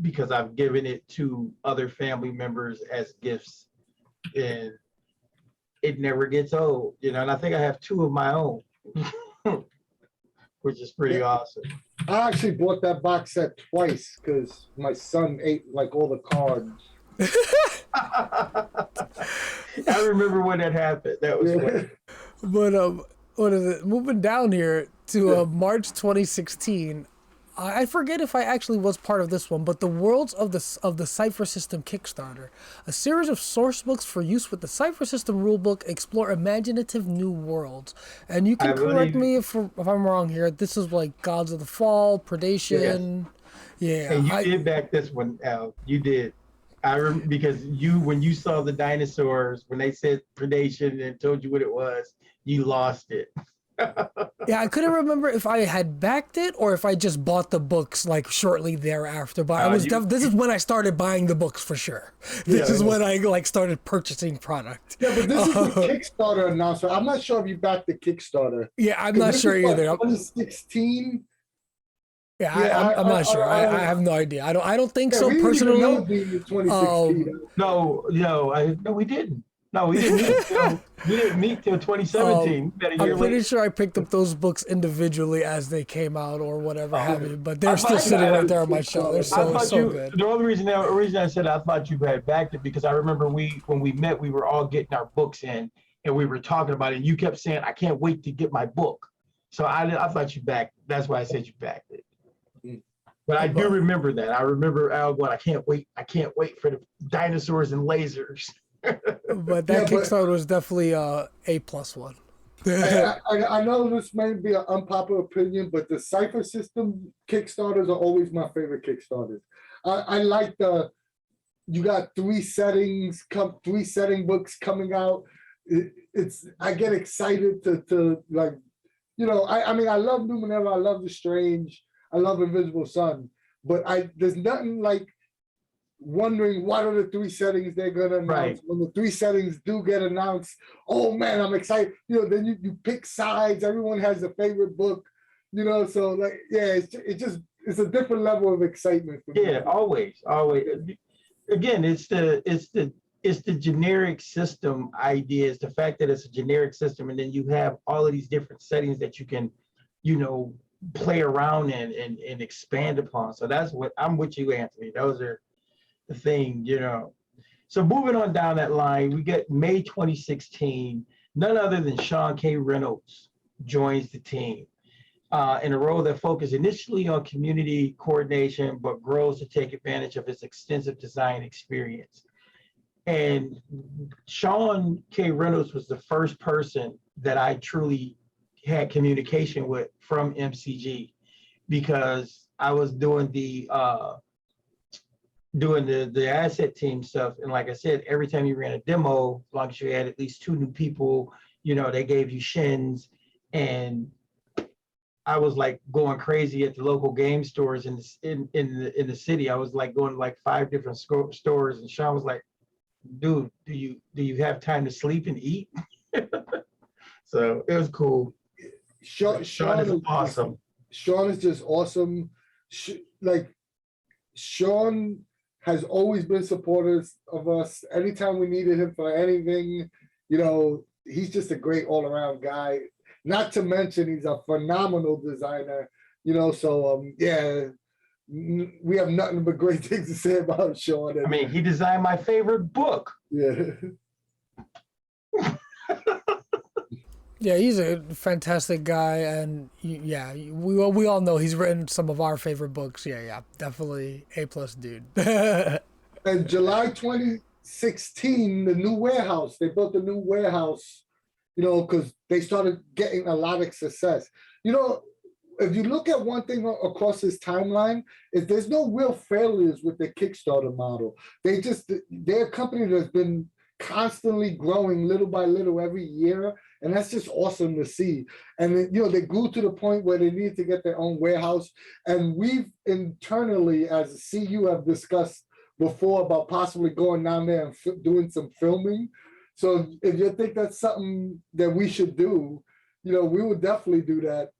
because I've given it to other family members as gifts, and it never gets old, and I think I have 2 of my own, which is pretty awesome. I actually bought that box set twice because my son ate like all the cards. I remember when that happened. That was funny. But what is it? Moving down here to March 2016. I forget if I actually was part of this one, but the Worlds of the Cipher System Kickstarter, a series of source books for use with the Cipher System rulebook, explore imaginative new worlds. And you can correct me if I'm wrong here. This is like Gods of the Fall, Predation. Yes. Yeah. And you did back this one, Al. You did. I remember because when you saw the dinosaurs, when they said Predation and told you what it was, you lost it. Yeah, I couldn't remember if I had backed it or if I just bought the books like shortly thereafter. But this is when I started buying the books for sure. This is when I started purchasing product. Yeah, but this is the Kickstarter announcement. I'm not sure if you backed the Kickstarter. Yeah, I'm not sure either. 2016. Yeah, I'm not sure. I have no idea. I don't think so we personally. Didn't even know 2016. No, we didn't. No, we didn't meet till 2017. I'm pretty sure I picked up those books individually as they came out or whatever have you, but they're still sitting right there on my shelf. They're so good. The only reason I said I thought you had backed it because I remember when we met, we were all getting our books in and we were talking about it. And you kept saying, "I can't wait to get my book." So I thought you backed. That's why I said you backed it. But I do remember that. I remember Al going, "I can't wait for the dinosaurs and lasers." But that Kickstarter was definitely a +1. I know this may be an unpopular opinion, but the Cipher System Kickstarters are always my favorite Kickstarters. I like you got 3 setting books coming out. I get excited to like, I mean, I love Numenera, I love the Strange, I love Invisible Sun, but there's nothing like wondering what are the 3 settings they're gonna announce. Right. When the 3 settings do get announced, oh man, I'm excited. Then you pick sides. Everyone has a favorite book. So like, yeah, it's a different level of excitement for me. Yeah, always. Again, it's the generic system idea. It's the fact that it's a generic system, and then you have all of these different settings that you can, play around and expand upon. So that's what I'm with you, Anthony. Those are the thing, So moving on down that line, we get May 2016. None other than Sean K. Reynolds joins the team in a role that focused initially on community coordination, but grows to take advantage of his extensive design experience. And Sean K. Reynolds was the first person that I truly had communication with from MCG because I was doing the asset team stuff. And like I said, every time you ran a demo, as long as you had at least 2 new people, they gave you shins. And I was like going crazy at the local game stores in the city. I was like going to like 5 different stores, and Sean was like, "Dude, do you have time to sleep and eat?" So it was cool. Sean is awesome. Sean is just awesome. Sean has always been supportive of us. Anytime we needed him for anything, he's just a great all-around guy. Not to mention he's a phenomenal designer, you know, so yeah, we have nothing but great things to say about Sean. I mean, he designed my favorite book. Yeah. Yeah, he's a fantastic guy, and yeah, we all know he's written some of our favorite books. Yeah, definitely A+ dude. And July 2016, the new warehouse, they built a new warehouse, you know, because they started getting a lot of success. You know, if you look at one thing across this timeline, is there's no real failures with the Kickstarter model. They're a company that's been constantly growing little by little every year, and that's just awesome to see. And you know, they grew to the point where they need to get their own warehouse, and we've internally as a CU have discussed before about possibly going down there and doing some filming. So if you think that's something that we should do, you know, we would definitely do that,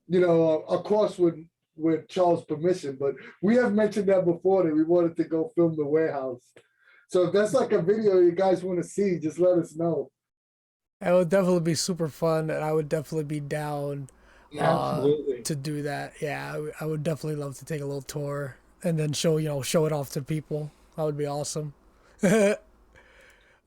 you know, of course with Charles' permission, but we have mentioned that before, that we wanted to go film the warehouse. So if that's like a video you guys want to see, just let us know. It would definitely be super fun, and I would definitely be down Absolutely. to do that. Yeah, I would definitely love to take a little tour and then show it off to people. That would be awesome.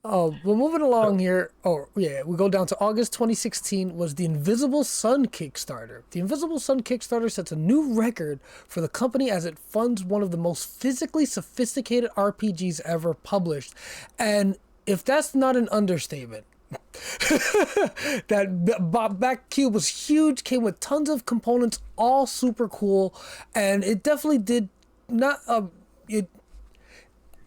Well, moving along here. Oh, yeah, we go down to August 2016 was the Invisible Sun Kickstarter. The Invisible Sun Kickstarter sets a new record for the company as it funds one of the most physically sophisticated RPGs ever published. And if that's not an understatement, that back cube was huge, came with tons of components, all super cool, and it definitely did not it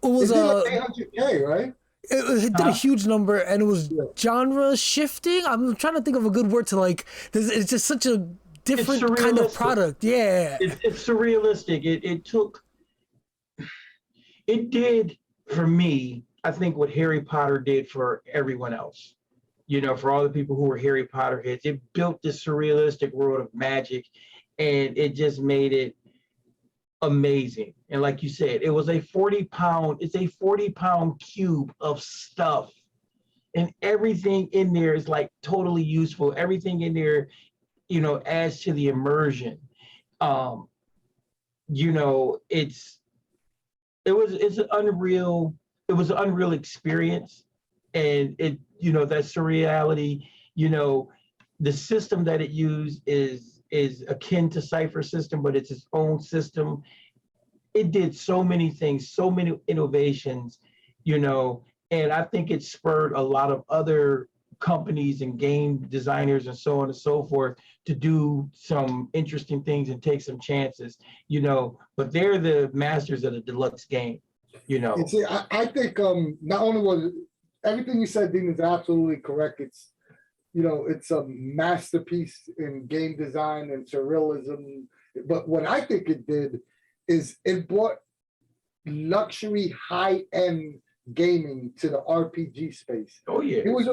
was It did like 800K, right? It did a huge number, and it was genre shifting. I'm trying to think of a good word to like. It's just such a different kind of product. Yeah, it's surrealistic. It did for me, I think, what Harry Potter did for everyone else. You know, for all the people who were Harry Potter heads, it built this surrealistic world of magic, and it just made it amazing. And like you said, it was a 40-pound cube of stuff, and everything in there is like totally useful. Everything in there, you know, adds to the immersion. You know, it's an unreal experience, and it, you know, that surreality, you know, the system that it used is akin to Cipher system, but it's its own system. It did so many things, so many innovations, you know, and I think it spurred a lot of other companies and game designers and so on and so forth to do some interesting things and take some chances, you know, but they're the masters of the deluxe game, you know. See, I think not only was everything you said, Dean, is absolutely correct. It's, you know, it's a masterpiece in game design and surrealism. But what I think it did is it brought luxury, high-end gaming to the RPG space. Oh yeah. It was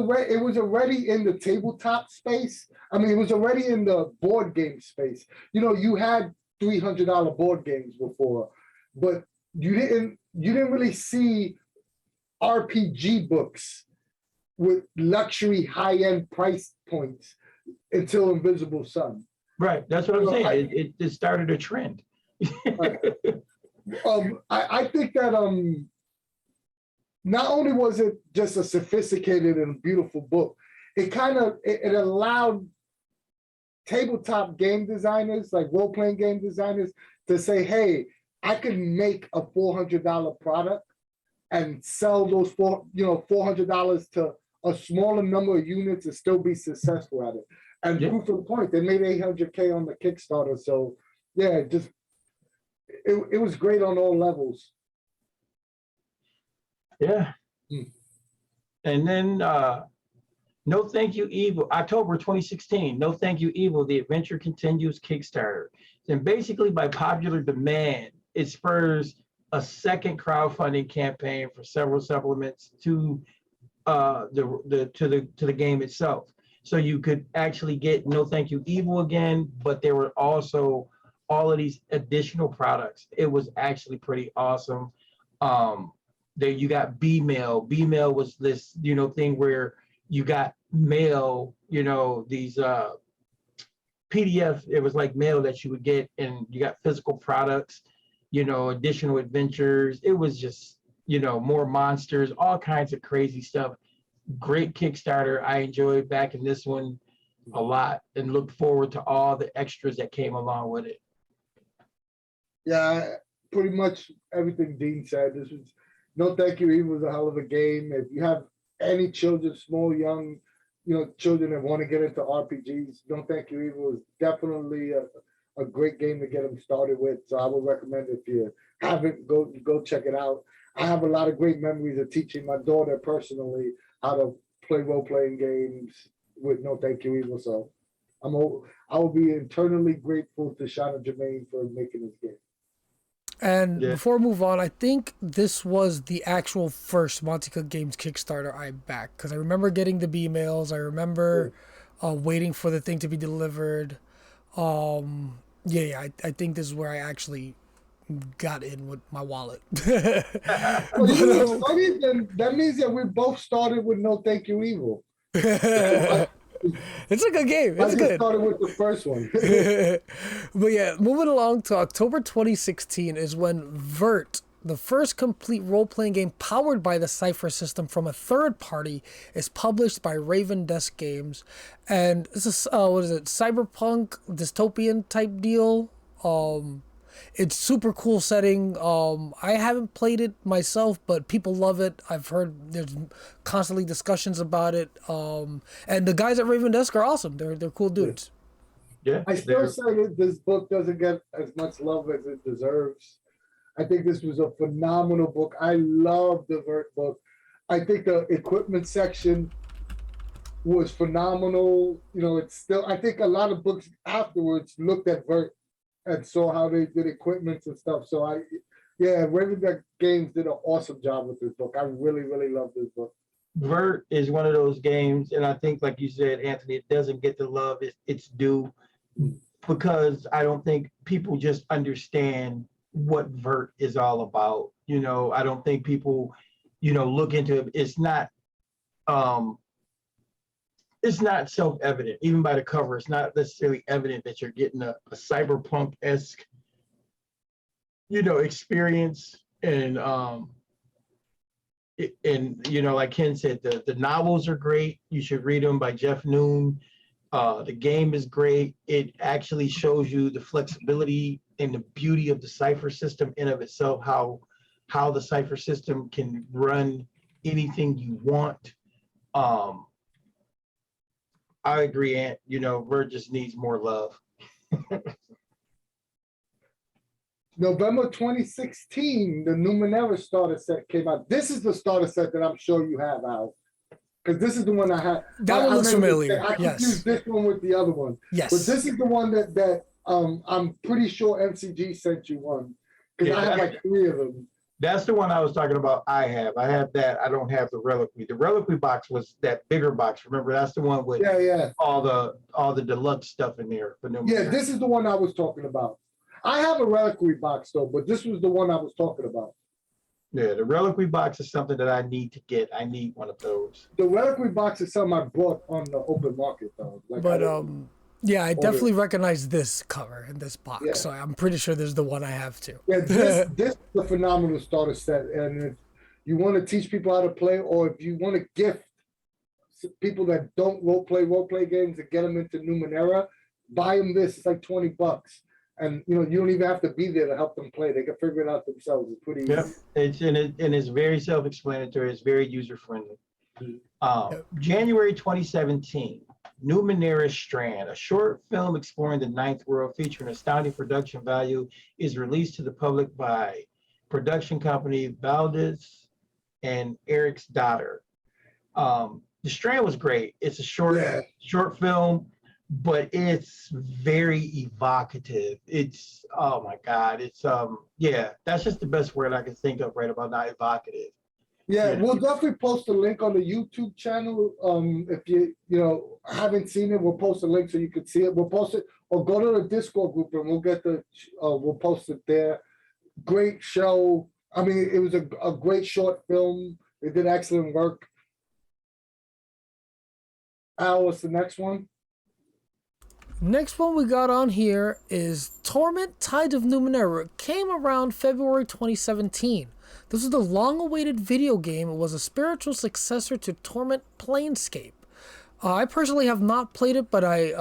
already in the tabletop space. I mean, it was already in the board game space. You know, you had $300 board games before, but you didn't really see RPG books with luxury high-end price points until Invisible Sun. Right, that's what I'm saying. It started a trend. I think that not only was it just a sophisticated and beautiful book, it allowed tabletop game designers, like role-playing game designers, to say, hey, I can make a $400 product and sell those $400 to a smaller number of units and still be successful at it. And proof of the point, they made 800K on the Kickstarter. So yeah, it was great on all levels. Yeah. And then No Thank You Evil, October 2016, No Thank You Evil, The Adventure Continues Kickstarter. And basically by popular demand, it spurs a second crowdfunding campaign for several supplements to the game itself. So you could actually get No Thank You Evil again, but there were also all of these additional products. It was actually pretty awesome. There you got B-mail. B-mail was this, thing where you got mail, these PDF. It was like mail that you would get, and you got physical products, additional adventures. It was just, more monsters, all kinds of crazy stuff. Great Kickstarter. I enjoyed backing this one a lot and look forward to all the extras that came along with it. Yeah, pretty much everything Dean said. This was No Thank You Evil was a hell of a game. If you have any children, small, young, children that want to get into RPGs, No Thank You Evil is definitely a great game to get them started with. So I would recommend, if you haven't, go check it out. I have a lot of great memories of teaching my daughter personally how to play role-playing games with No Thank You Evil. So I will be eternally grateful to Shauna Germain for making this game. And before we move on, I think this was the actual first Monte Cook Games Kickstarter I backed, because I remember getting the emails. I remember waiting for the thing to be delivered. I think this is where I actually got in with my wallet. That means that we both started with No Thank You Evil. It's a good game. It's good. I started with the first one. But yeah, moving along to October 2016 is when Vert, the first complete role-playing game powered by the Cipher system from a third party, is published by Raven Desk Games. And this is, cyberpunk dystopian type deal. It's super cool setting. I haven't played it myself, but people love it. I've heard there's constantly discussions about it. And the guys at Raven Desk are awesome. They're cool dudes. Yeah. I still say that this book doesn't get as much love as it deserves. I think this was a phenomenal book. I love the Vert book. I think the equipment section was phenomenal. It's still, I think a lot of books afterwards looked at Vert and saw how they did equipment and stuff. So Raven Deck Games did an awesome job with this book. I really, really love this book. Vert is one of those games, and I think, like you said, Anthony, it doesn't get the love it's due, because I don't think people just understand what Vert is all about. I don't think people, look into it. It's not self-evident. Even by the cover, it's not necessarily evident that you're getting a cyberpunk-esque, experience. And like Ken said, the novels are great. You should read them, by Jeff Noon. The game is great. It actually shows you the flexibility and the beauty of the Cipher system in of itself, how the Cipher system can run anything you want. I agree, Ant. Vert just needs more love. November 2016, the Numenera starter set came out. This is the starter set that I'm sure you have, Al, because this is the one I had. That one looks familiar. I confused this one with the other one. Yes. But this is the one that I'm pretty sure MCG sent you one, because I have like 3 of them. That's the one I was talking about. I have that. I don't have the Reliquary. The Reliquary box was that bigger box. Remember, that's the one with all the deluxe stuff in there. This is the one I was talking about. I have a Reliquary box though, but this was the one I was talking about. Yeah, the Reliquary box is something that I need to get. I need one of those. The Reliquary box is something I bought on the open market though. I definitely recognize this cover in this box. Yeah. So I'm pretty sure this is the one I have too. Yeah, this is a phenomenal starter set. And if you want to teach people how to play, or if you want to gift people that don't role play games and get them into Numenera, buy them this. It's like $20. And you don't even have to be there to help them play. They can figure it out themselves. It's pretty easy. It's very self-explanatory. It's very user-friendly. January 2017. Numenera Strand, a short film exploring the Ninth World featuring astounding production value, is released to the public by production company Valdez and Eric's daughter. The Strand was great. It's a short film, but it's very evocative. It's, oh my God, it's that's just the best word I can think of right about now, evocative. Yeah, we'll definitely post a link on the YouTube channel. If you haven't seen it, we'll post a link so you can see it. We'll post it, or go to the Discord group and we'll post it there. Great show. I mean, it was a great short film. They did excellent work. Al, what's the next one? Next one we got on here is Torment, Tide of Numenera. It came around February 2017. This is the long-awaited video game. It was a spiritual successor to Torment Planescape. I personally have not played it, but I,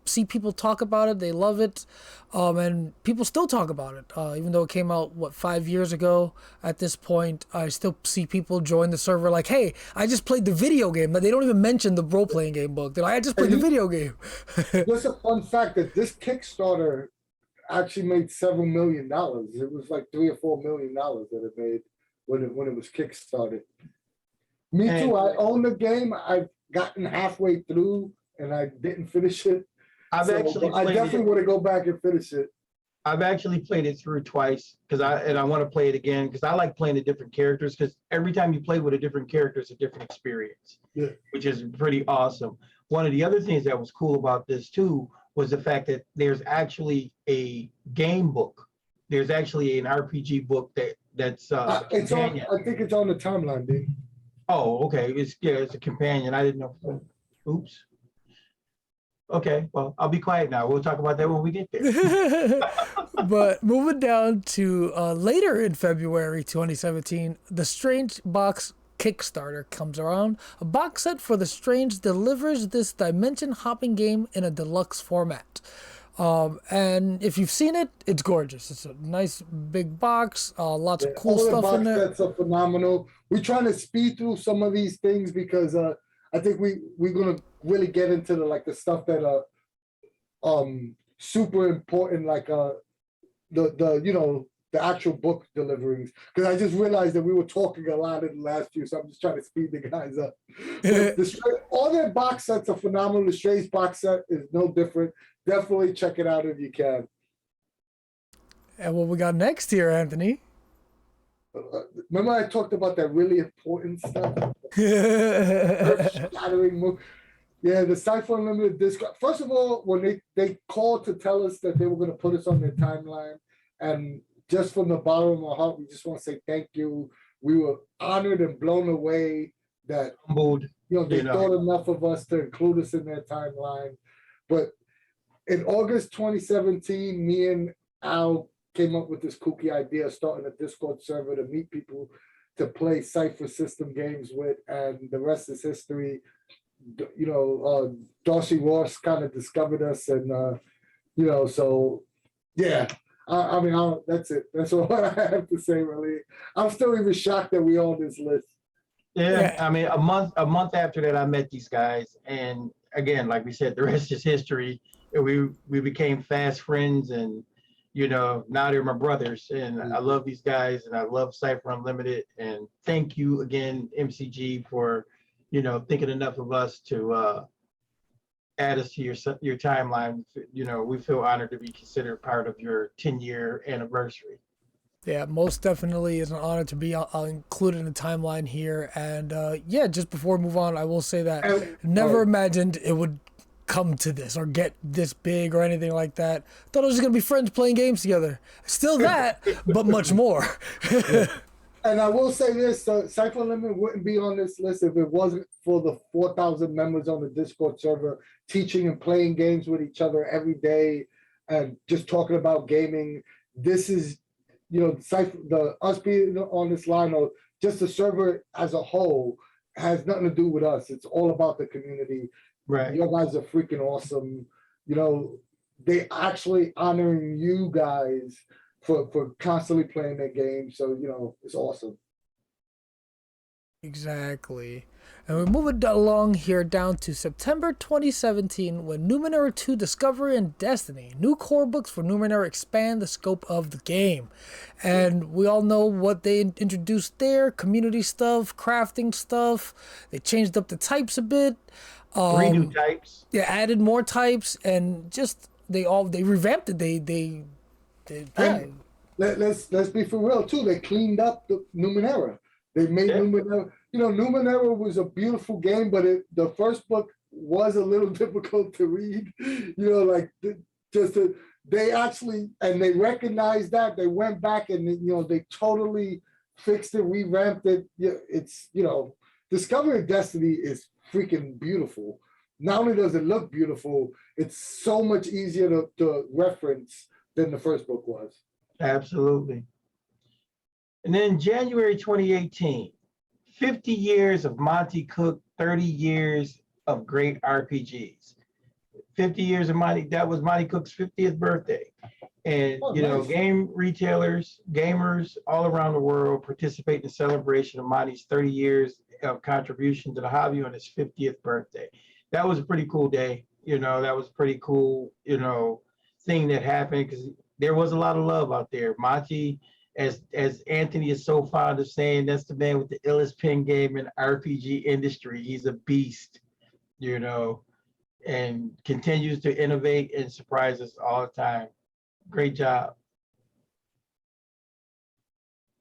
see people talk about it. They love it, and people still talk about it. Even though it came out 5 years ago. At this point, I still see people join the server like, "Hey, I just played the video game." They don't even mention the role-playing game book. They're like, "I just played the video game." Just a fun fact that this Kickstarter actually made several $1 million. It was like $3 or $4 million that it made when it was kickstarted. Me too. I own the game. I've gotten halfway through and I didn't finish it. I definitely want to go back and finish it. I've actually played it through twice I want to play it again because I like playing the different characters, because every time you play with a different character, it's a different experience, which is pretty awesome. One of the other things that was cool about this too was the fact that there's actually a game book. There's actually an RPG book that's it's on. I think it's on the timeline, dude. Oh, okay. It's a companion. I didn't know. Oops. Okay, well, I'll be quiet now. We'll talk about that when we get there. But moving down to later in February 2017, the Strange Box Kickstarter comes around. A box set for the Strange delivers this dimension-hopping game in a deluxe format. And if you've seen it, it's gorgeous. It's a nice big box, lots of cool stuff in there. All the box sets are phenomenal. We're trying to speed through some of these things because I think we're gonna really get into the stuff that are super important, like the actual book deliveries. Because I just realized that we were talking a lot in the last few, so I'm just trying to speed the guys up. All their box sets are phenomenal. The Strange box set is no different. Definitely check it out if you can. And what we got next here, Anthony? Remember I talked about that really important stuff? Shattering move. Yeah, the Cipher Unlimited Discord. First of all, when they called to tell us that they were going to put us on their timeline, and just from the bottom of my heart, we just want to say thank you. We were honored and blown away that they thought enough of us to include us in their timeline. But in August 2017, me and Al came up with this kooky idea of starting a Discord server to meet people to play Cipher system games with, and the rest is history. Darcy Ross kind of discovered us, and so yeah. That's it. That's all I have to say, really. I'm still even shocked that we on this list. Yeah, I mean, a month after that, I met these guys, and again, like we said, the rest is history. We became fast friends, and now they're my brothers, and I love these guys, and I love Cipher Unlimited, and thank you again, MCG, for thinking enough of us to add us to your timeline. We feel honored to be considered part of your 10-year anniversary. Yeah, most definitely is an honor to be included in the timeline here. And just before we move on, I will say that never imagined it would come to this or get this big or anything like that. Thought it was just going to be friends playing games together. Still that, but much more. And I will say this, Cipher Unlimited wouldn't be on this list if it wasn't for the 4,000 members on the Discord server teaching and playing games with each other every day and just talking about gaming. This is, us being on this line, or just the server as a whole, has nothing to do with us. It's all about the community. Right. You guys are freaking awesome. They actually honoring you guys for constantly playing their game. So, it's awesome. Exactly. And we're moving along here down to September 2017 when Numenera 2 Discovery and Destiny. New core books for Numenera expand the scope of the game. And we all know what they introduced there. Community stuff, crafting stuff. They changed up the types a bit. 3 new types. They added more types, and just they revamped it. Let's be for real too. They cleaned up the Numenera. They made Numenera. Numenera was a beautiful game, but the first book was a little difficult to read. They actually, and they recognized that. They went back and they totally fixed it, revamped it. It's Discovery of Destiny is freaking beautiful. not only does it look beautiful, it's so much easier to reference than the first book was. Absolutely. And then January 2018, 50 years of Monte Cook, 30 years of great RPGs. 50 years of Monte, that was Monte Cook's 50th birthday. And, you know, game retailers, gamers all around the world participate in the celebration of Monte's 30 years of contribution to the hobby on his 50th birthday. That was a pretty cool day. You know, that was a pretty cool, you know, thing that happened because there was a lot of love out there. Monte, as Anthony is so fond of saying, that's the man with the illest pen game in RPG industry. He's a beast, you know, and continues to innovate and surprise us all the time. Great job.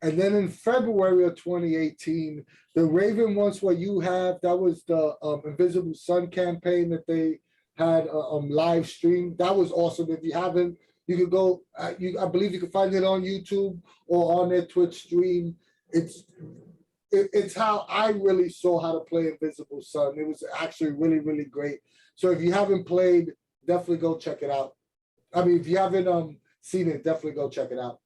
And then in February of 2018, the Raven Once What You Have, that was the Invisible Sun campaign that they had live stream. That was awesome. If you haven't, you could go, I believe you can find it on YouTube or on their Twitch stream. It's how I really saw how to play Invisible Sun. It was actually really, really great. So if you haven't played, definitely go check it out. I mean, if you haven't seen it, definitely go check it out.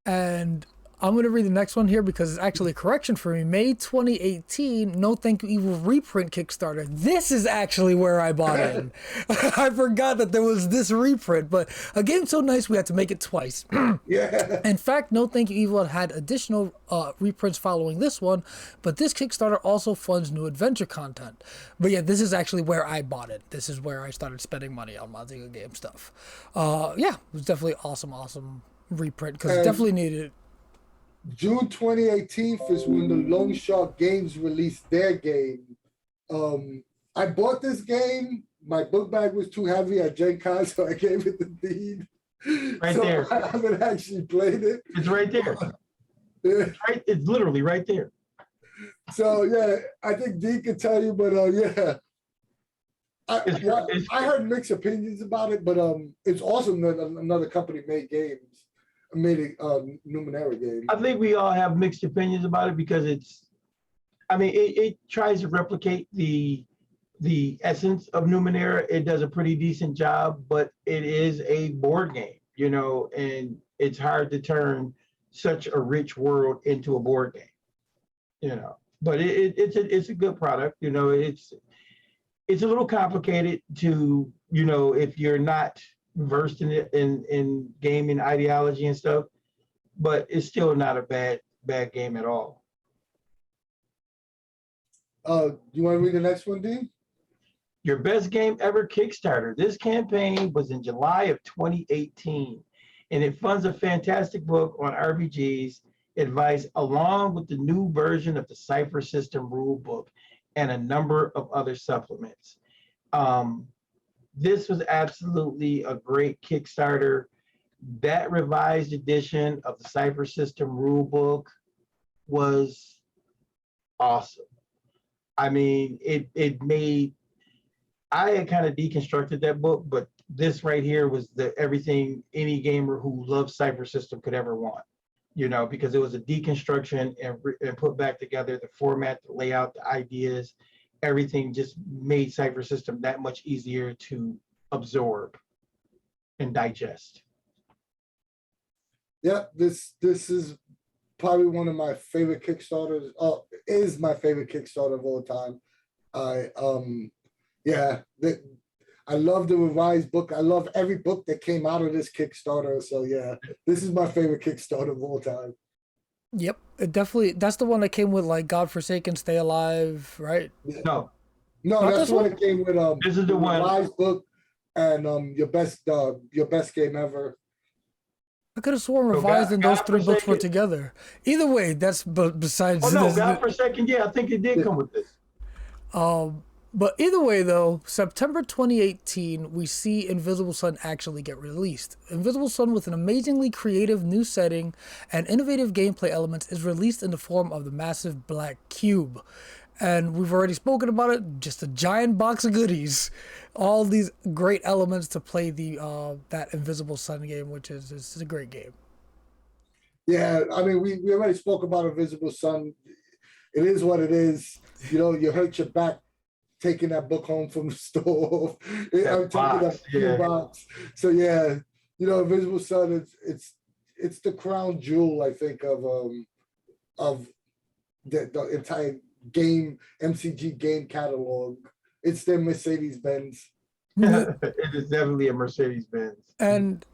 And I'm going to read the next one here because it's actually a correction for me. May 2018, No Thank You Evil reprint Kickstarter. This is actually where I bought in. I forgot that there was this reprint, but a game so nice we had to make it twice. Yeah. In fact, No Thank You Evil had additional reprints following this one, but this Kickstarter also funds new adventure content. But yeah, this is actually where I bought it. This is where I started spending money on Monte Cook Games stuff. Yeah, it was definitely awesome reprint because it definitely needed it. June 2018 is when the Lone Shark Games released their game. I bought this game. My book bag was too heavy at Gen Con, so I gave it to Dean. Right so there. I haven't actually played it. It's right there. It's literally right there. So yeah, I think Dean can tell you, but yeah. I heard mixed opinions about it, but it's awesome that another company made a Numenera game. I think we all have mixed opinions about it because it tries to replicate the essence of Numenera. It does a pretty decent job, but it is a board game, you know, and it's hard to turn such a rich world into a board game, you know. But it's a good product, you know. It's a little complicated to, you know, if you're not versed in it in gaming ideology and stuff, but it's still not a bad game at all. You want to read the next one, Dean? Your best game ever Kickstarter. This campaign was in July of 2018, and it funds a fantastic book on RPGs advice along with the new version of the Cipher system rulebook and a number of other supplements. This was absolutely a great Kickstarter. That revised edition of the Cipher System rulebook was awesome. I mean, I had kind of deconstructed that book, but this right here was everything any gamer who loves Cipher System could ever want, you know, because it was a deconstruction and put back together the format, the layout, the ideas. Everything just made Cipher System that much easier to absorb and digest. Yeah, this is probably one of my favorite Kickstarters. Is my favorite Kickstarter of all time. I love the revised book. I love every book that came out of this Kickstarter. So yeah, this is my favorite Kickstarter of all time. Yep, it definitely. That's the one that came with like Godforsaken, Stay Alive, right? Yeah. No, that's the one that came with this is the one revised book and your best game ever. I could have sworn revised and those three books were together. Either way, that's besides. Oh no, Godforsaken, yeah, I think it did come with this. But either way, though, September 2018, we see Invisible Sun actually get released. Invisible Sun, with an amazingly creative new setting and innovative gameplay elements, is released in the form of the massive black cube. And we've already spoken about it, just a giant box of goodies. All these great elements to play that Invisible Sun game, which is a great game. Yeah, I mean, we already spoke about Invisible Sun. It is what it is. You know, you hurt your back taking that book home from the store. I'm That taking box, that box. So yeah, you know, Invisible Sun, it's the crown jewel, I think, of the entire game, MCG game catalog. It's their Mercedes-Benz. It is definitely a Mercedes-Benz. And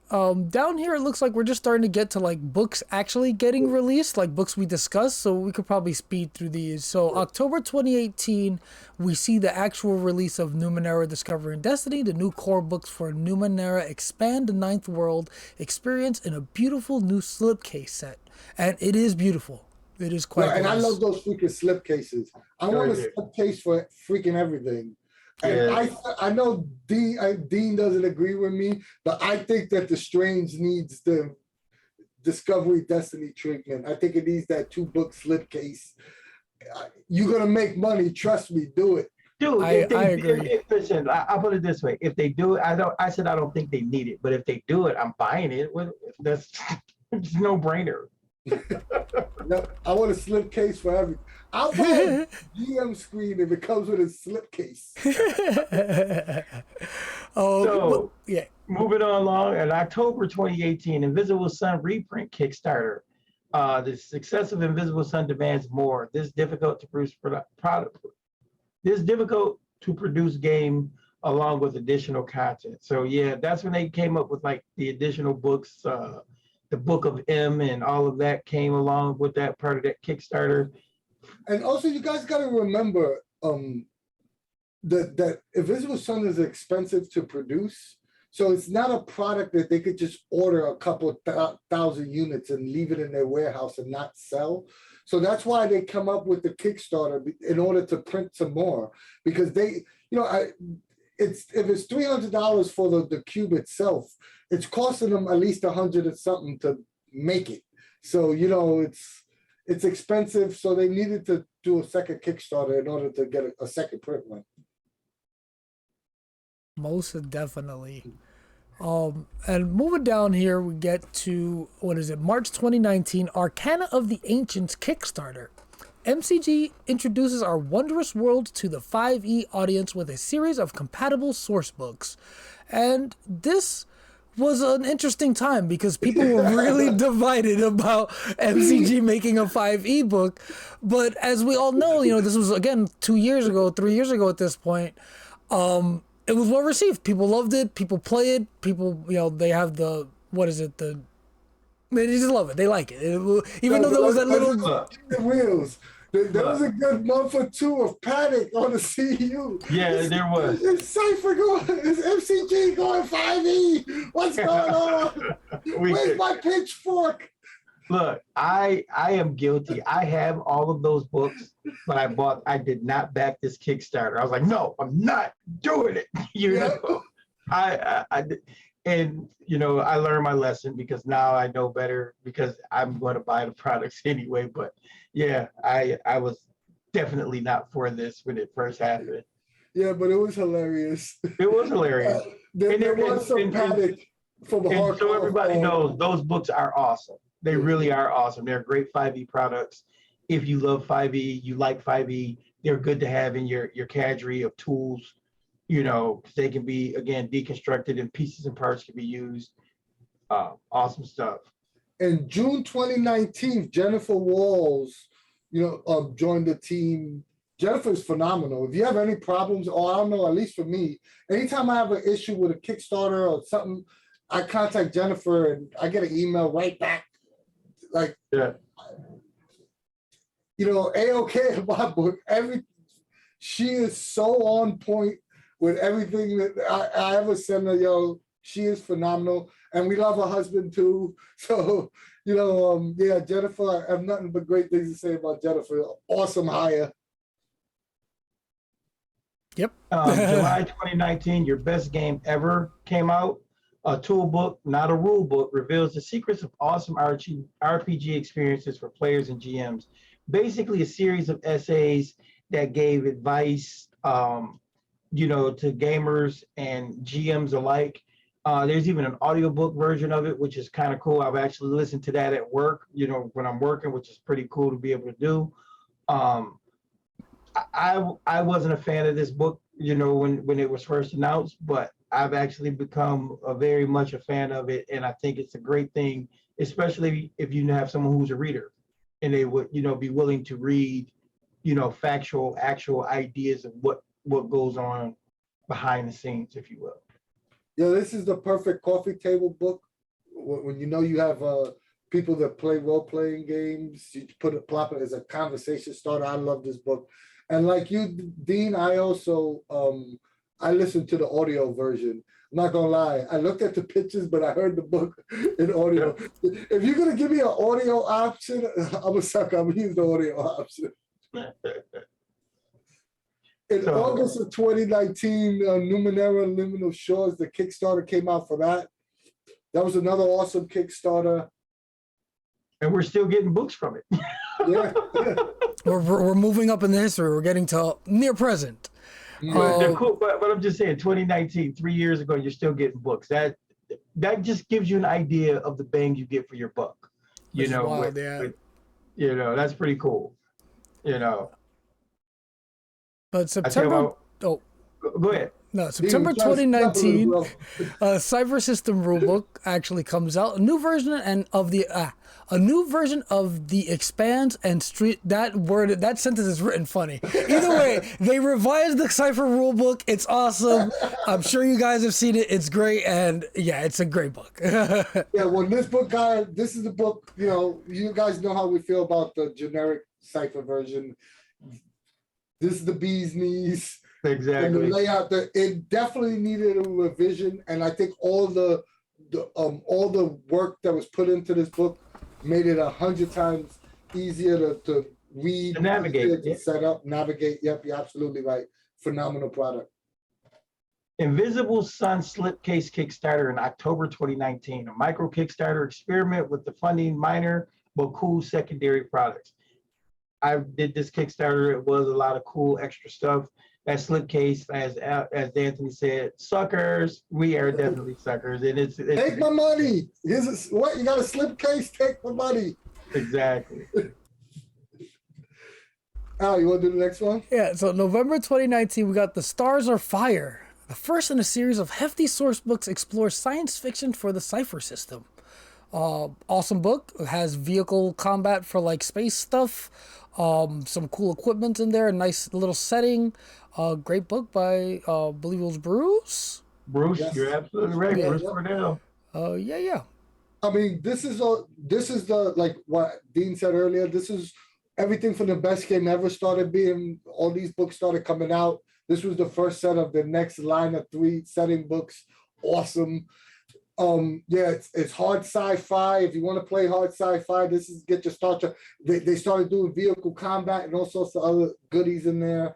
down here, it looks like we're just starting to get to like books actually getting released, like books we discussed. So we could probably speed through these. So October 2018, we see the actual release of Numenera Discovery and Destiny, the new core books for Numenera Expand the Ninth World experience in a beautiful new slipcase set. And it is beautiful. It is quite And I nice. love those freaking slipcases. I want a slipcase for freaking everything. And I know Dean doesn't agree with me, but I think that the Strange needs the Discovery Destiny treatment. I think it needs that 2-book slipcase. You're gonna make money, trust me, do it. Dude, I agree. Listen, I'll put it this way: if they do it, I don't think they need it, but if they do it, I'm buying it. That's it's no brainer. No, I want a slipcase for everything. I'll buy a GM screen if it comes with a slipcase. So, yeah. Moving on along, in October 2018, Invisible Sun Reprint Kickstarter. The success of Invisible Sun demands more. This difficult to produce game along with additional content. So yeah, that's when they came up with like the additional books. The Book of M and all of that came along with that part of that Kickstarter. And also, you guys got to remember that Invisible Sun is expensive to produce. So it's not a product that they could just order a couple thousand units and leave it in their warehouse and not sell. So that's why they come up with the Kickstarter in order to print some more, because they, you know, if it's $300 for the cube itself, it's costing them at least 100 and something to make it. So, you know, it's expensive. So they needed to do a second Kickstarter in order to get a second print run. Most definitely. And moving down here, we get to, March 2019, Arcana of the Ancients Kickstarter. MCG introduces our wondrous world to the 5e audience with a series of compatible source books. And this was an interesting time because people were really divided about MCG making a 5e book. But as we all know, you know, this was, again, 2 years ago, 3 years ago at this point. It was well received. People loved it. People play it. People, you know, they have the, they just love it. They like it. Even though there was that little... The wheels. There was a good month or two of panic on the CU. Yeah, there was. Is Cipher going? Is MCG going 5e? What's going on? Where's my pitchfork? Look, I am guilty. I have all of those books, but I did not back this Kickstarter. I was like, no, I'm not doing it. You know, and you know, I learned my lesson because now I know better because I'm going to buy the products anyway. But yeah, I was definitely not for this when it first happened. Yeah, but it was hilarious. It was hilarious. There was some panic from hardcore. So everybody knows those books are awesome. They really are awesome. They're great 5e products. If you love 5e, you like 5e, they're good to have in your cadre of tools. You know, they can be, again, deconstructed and pieces and parts can be used. Awesome stuff. In June 2019, Jennifer Walls, joined the team. Jennifer's phenomenal. If you have any problems, or I don't know, at least for me, anytime I have an issue with a Kickstarter or something, I contact Jennifer and I get an email right back. Like, yeah. A-okay about book. She is so on point with everything that I ever send her. She is phenomenal, and we love her husband too. So, yeah, Jennifer, I have nothing but great things to say about Jennifer. Awesome hire. Yep. July 2019, Your Best Game Ever came out. A tool book, not a rule book, reveals the secrets of awesome RPG experiences for players and GMs. Basically, a series of essays that gave advice, to gamers and GMs alike. There's even an audiobook version of it, which is kind of cool. I've actually listened to that at work, when I'm working, which is pretty cool to be able to do. I wasn't a fan of this book, you know, when it was first announced, but I've actually become very much a fan of it, and I think it's a great thing, especially if you have someone who's a reader, and they would, you know, be willing to read, you know, factual, actual ideas of what goes on behind the scenes, if you will. Yeah, this is the perfect coffee table book. When you know you have people that play role-playing games, you plop it as a conversation starter. I love this book. And like you, Dean, I also I listened to the audio version. I'm not gonna lie, I looked at the pictures, but I heard the book in audio. If you're gonna give me an audio option, I'm a sucker. I'm gonna use the audio option. In August of 2019, Numenera Liminal Shores, the Kickstarter came out for that. That was another awesome Kickstarter. And we're still getting books from it. Yeah. We're moving up in the history. We're getting to near present. But, cool, but I'm just saying, 2019, 3 years ago, you're still getting books. That just gives you an idea of the bang you get for your buck. You know, wild, yeah. You know, that's pretty cool. You know. But September. Go ahead. No, September 2019, Cipher System Rulebook actually comes out. A new version of the expands and street. That sentence is written funny. Either way, they revised the Cipher Rulebook. It's awesome. I'm sure you guys have seen it. It's great, and yeah, it's a great book. Yeah, well, this is the book. You know, you guys know how we feel about the generic Cipher version. This is the bee's knees. Exactly. And the layout, it definitely needed a revision, and I think all the work that was put into this book made it 100 times easier to read, to navigate, to set up, navigate. Yep, you're absolutely right. Phenomenal product. Invisible Sun Slipcase Kickstarter in October 2019, a micro Kickstarter experiment with the funding minor but cool secondary products. I did this Kickstarter. It was a lot of cool extra stuff. That slipcase, as Anthony said, suckers. We are definitely suckers, and it's take my money. What you got a slipcase? Take my money. Exactly. Al, you want to do the next one? Yeah. So November 2019, we got The Stars Are Fire, the first in a series of hefty source books explore science fiction for the Cipher system. Awesome book. It has vehicle combat for like space stuff. Some cool equipment in there. A nice little setting. Great book by I believe it was Bruce. Bruce, yes. You're absolutely right. Yeah, Bruce Cornell. Yeah. I mean, this is the like what Dean said earlier. This is everything from the best game ever started being. All these books started coming out. This was the first set of the next line of 3 setting books. Awesome. Yeah, it's hard sci-fi. If you want to play hard sci-fi, this is get your starter. They started doing vehicle combat and all sorts of other goodies in there.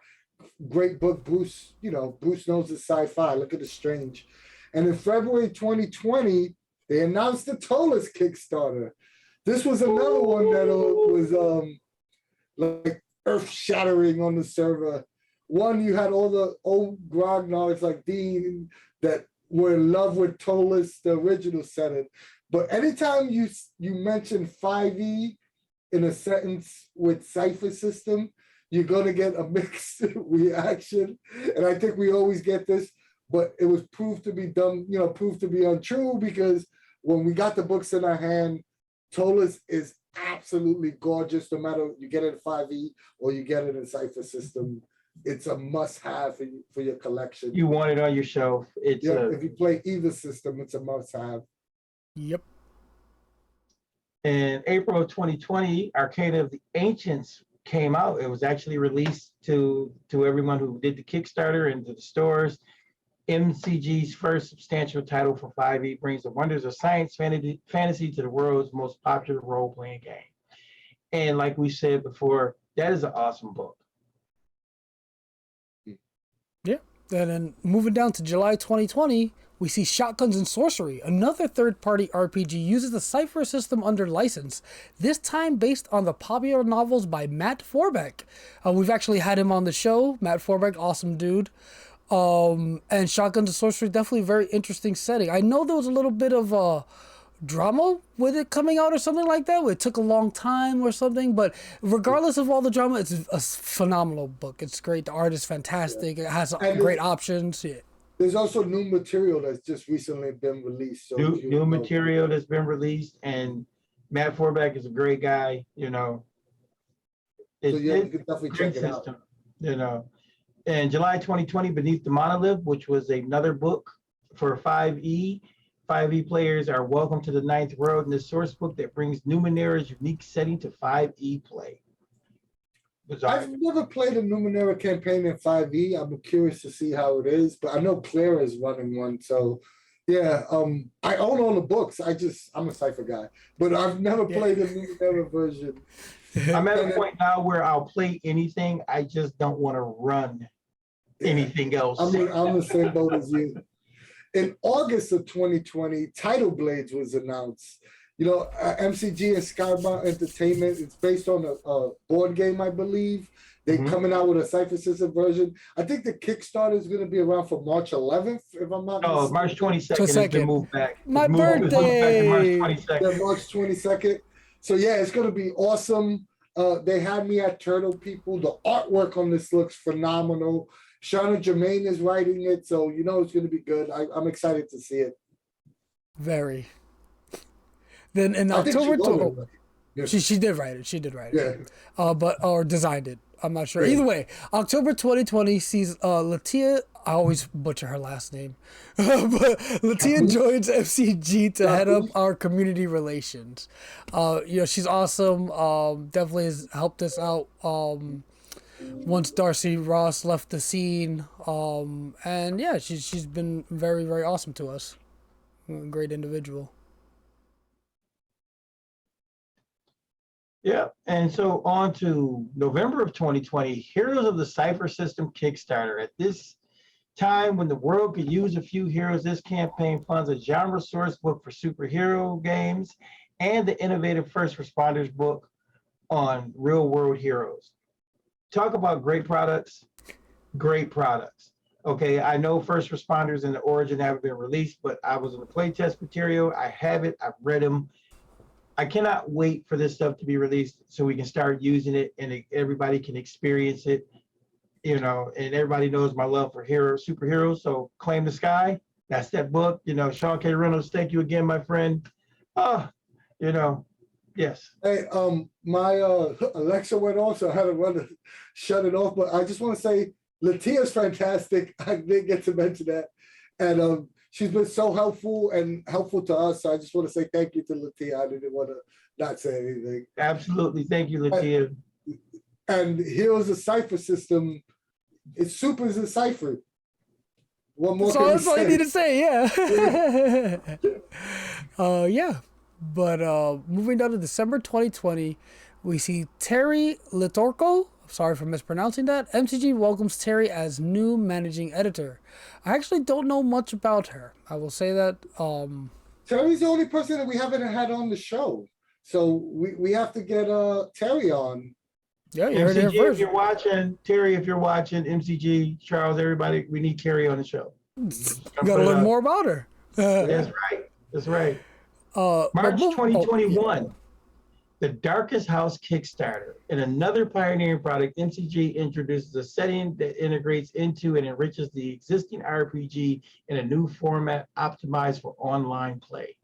Great book. Bruce knows his sci-fi. Look at the Strange. And in February 2020, they announced the Tallest Kickstarter. This was another one that was like earth-shattering on the server. One, you had all the old grognards like Dean that were in love with Tallest, the original setting. But anytime you mention 5e in a sentence with Cipher system, you're gonna get a mixed reaction. And I think we always get this, but it was proved to be proved to be untrue, because when we got the books in our hand, Tallest is absolutely gorgeous, no matter you get it in 5e or you get it in Cipher system. It's a must-have for your collection. You want it on your shelf. It's if you play either system, it's a must-have. Yep. In April of 2020, Arcana of the Ancients came out. It was actually released to everyone who did the Kickstarter and to the stores. MCG's first substantial title for 5e brings the wonders of science fantasy to the world's most popular role-playing game. And like we said before, that is an awesome book. Yeah. And then moving down to July 2020, we see Shotguns and Sorcery. Another third-party RPG uses the Cipher system under license, this time based on the popular novels by Matt Forbeck. We've actually had him on the show. Matt Forbeck, awesome dude. And Shotguns and Sorcery, definitely a very interesting setting. I know there was a little bit of drama with it coming out or something like that, where it took a long time or something. But regardless of all the drama, it's a phenomenal book. It's great. The art is fantastic. It has great options. Yeah. There's also new material that's just recently been released. So new material that's been released, and Matt Forback is a great guy. You know, you can definitely check it out. You know, in July 2020, Beneath the Monolith, which was another book for 5e. 5e players are welcome to the Ninth World in this source book that brings Numenera's unique setting to 5e play. I've never played a Numenera campaign in 5e. I'm curious to see how it is, but I know Claire is running one, so yeah. I own all the books. I'm a Cipher guy, but I've never played a Numenera version. I'm at a point now where I'll play anything. I just don't want to run anything else. I'm the same boat as you. In August of 2020, Tidal Blades was announced. You know, MCG and Skybound Entertainment. It's based on a board game, I believe. They're coming out with a Cipher System version. I think the Kickstarter is going to be around for March 11th, if I'm not mistaken. March 22nd has been moved back. My birthday! March 22nd. Yeah, March 22nd. So yeah, it's going to be awesome. They had me at Turtle People. The artwork on this looks phenomenal. Shauna Germain is writing it, so you know it's going to be good. I'm excited to see it. Very. Then in October, she did write it. She did write it. Or designed it. I'm not sure. Either way, October 2020 sees Latia. I always butcher her last name, but Latia joins FCG to head up our community relations. You know, she's awesome. Definitely has helped us out. Once Darcy Ross left the scene, and yeah, she's been very, very awesome to us. Great individual. Yeah, and so on to November of 2020, Heroes of the Cipher System Kickstarter. At this time when the world could use a few heroes, this campaign funds a genre source book for superhero games and the innovative first responders book on real world heroes. Talk about great products, great products. Okay, I know first responders in the origin haven't been released, but I was in the playtest material. I have it, I've read them. I cannot wait for this stuff to be released so we can start using it and everybody can experience it, you know, and everybody knows my love for superheroes. So Claim the Sky, that's that book, you know. Sean K. Reynolds, thank you again, my friend. You know, yes. Hey, my Alexa went off, so I had to run to shut it off. But I just want to say, Latia's fantastic. I didn't get to mention that, and she's been so helpful to us. So I just want to say thank you to Latia. I didn't want to not say anything. Absolutely, thank you, Latia. And Heroes of Cipher System. It's super as a cipher. One more. So that's all you need to say, yeah. Yeah. But moving down to December 2020, we see Terry Litorco. Sorry for mispronouncing that. MCG welcomes Terry as new managing editor. I actually don't know much about her. I will say that. Terry's the only person that we haven't had on the show. So we have to get Terry on. Yeah, you heard it here first. If you're watching, Terry, if you're watching, MCG, Charles, everybody, we need Terry on the show. Gotta learn more about her. That's right. That's right. March 2021, the Darkest House Kickstarter. In another pioneering product, MCG introduces a setting that integrates into and enriches the existing RPG in a new format optimized for online play.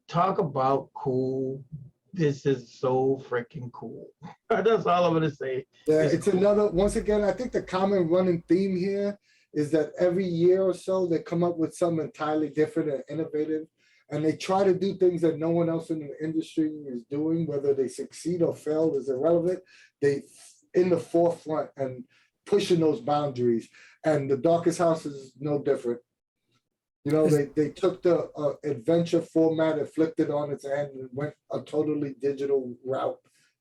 Talk about cool. This is so freaking cool. That's all I'm going to say. Yeah, it's cool. Another, once again, I think the common running theme here is that every year or so, they come up with something entirely different and innovative. And they try to do things that no one else in the industry is doing. Whether they succeed or fail is irrelevant. They in the forefront and pushing those boundaries. And the Darkest House is no different. You know, they took the adventure format and flipped it on its end and went a totally digital route.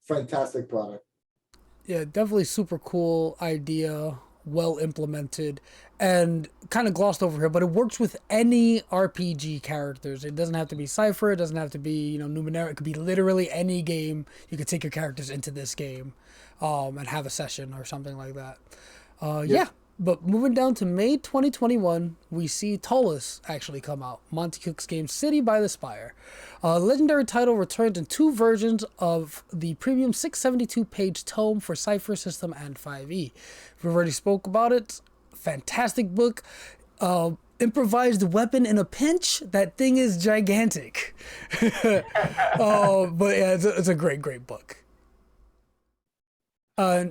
Fantastic product. Yeah, definitely super cool idea. Well implemented and kind of glossed over here, but it works with any RPG characters. It doesn't have to be Cipher. It doesn't have to be, you know, Numenera. It could be literally any game. You could take your characters into this game and have a session or something like that. Yeah, But moving down to May 2021, we see Tallest actually come out. Monte Cook Games City by the Spire. Legendary title returns in 2 versions of the premium 672-page tome for Cipher system and 5e. We already spoke about it. Fantastic book. Improvised weapon in a pinch. That thing is gigantic. But yeah, it's a great book.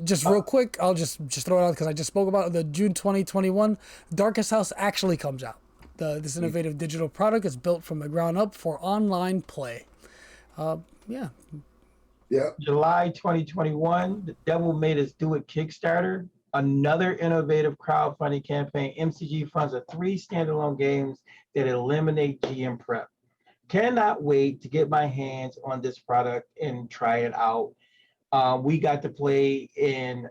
Just real quick, I'll just throw it out because I just spoke about it. The June 2021 Darkest House actually comes out. This innovative digital product is built from the ground up for online play. Yeah. July 2021, The Devil Made Us Do It Kickstarter, another innovative crowdfunding campaign. MCG funds 3 standalone games that eliminate GM prep. Cannot wait to get my hands on this product and try it out. We got to play in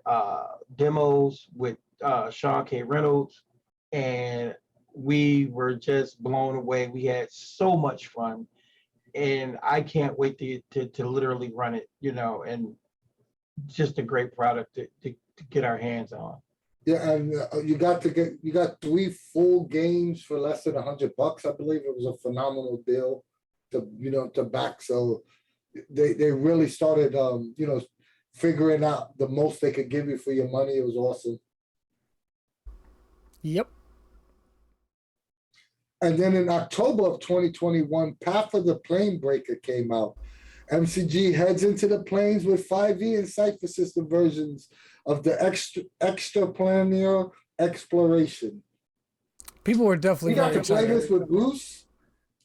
demos with Sean K. Reynolds, and we were just blown away. We had so much fun, and I can't wait to literally run it, and just a great product to get our hands on. Yeah, and you got 3 full games for less than $100. I believe it was a phenomenal deal to back. So they really started figuring out the most they could give you for your money. It was awesome. Yep. And then in October of 2021, Path of the Planebreaker came out. MCG heads into the planes with 5e and Cipher system versions of the extraplanar exploration. People were definitely we got to play this with Bruce.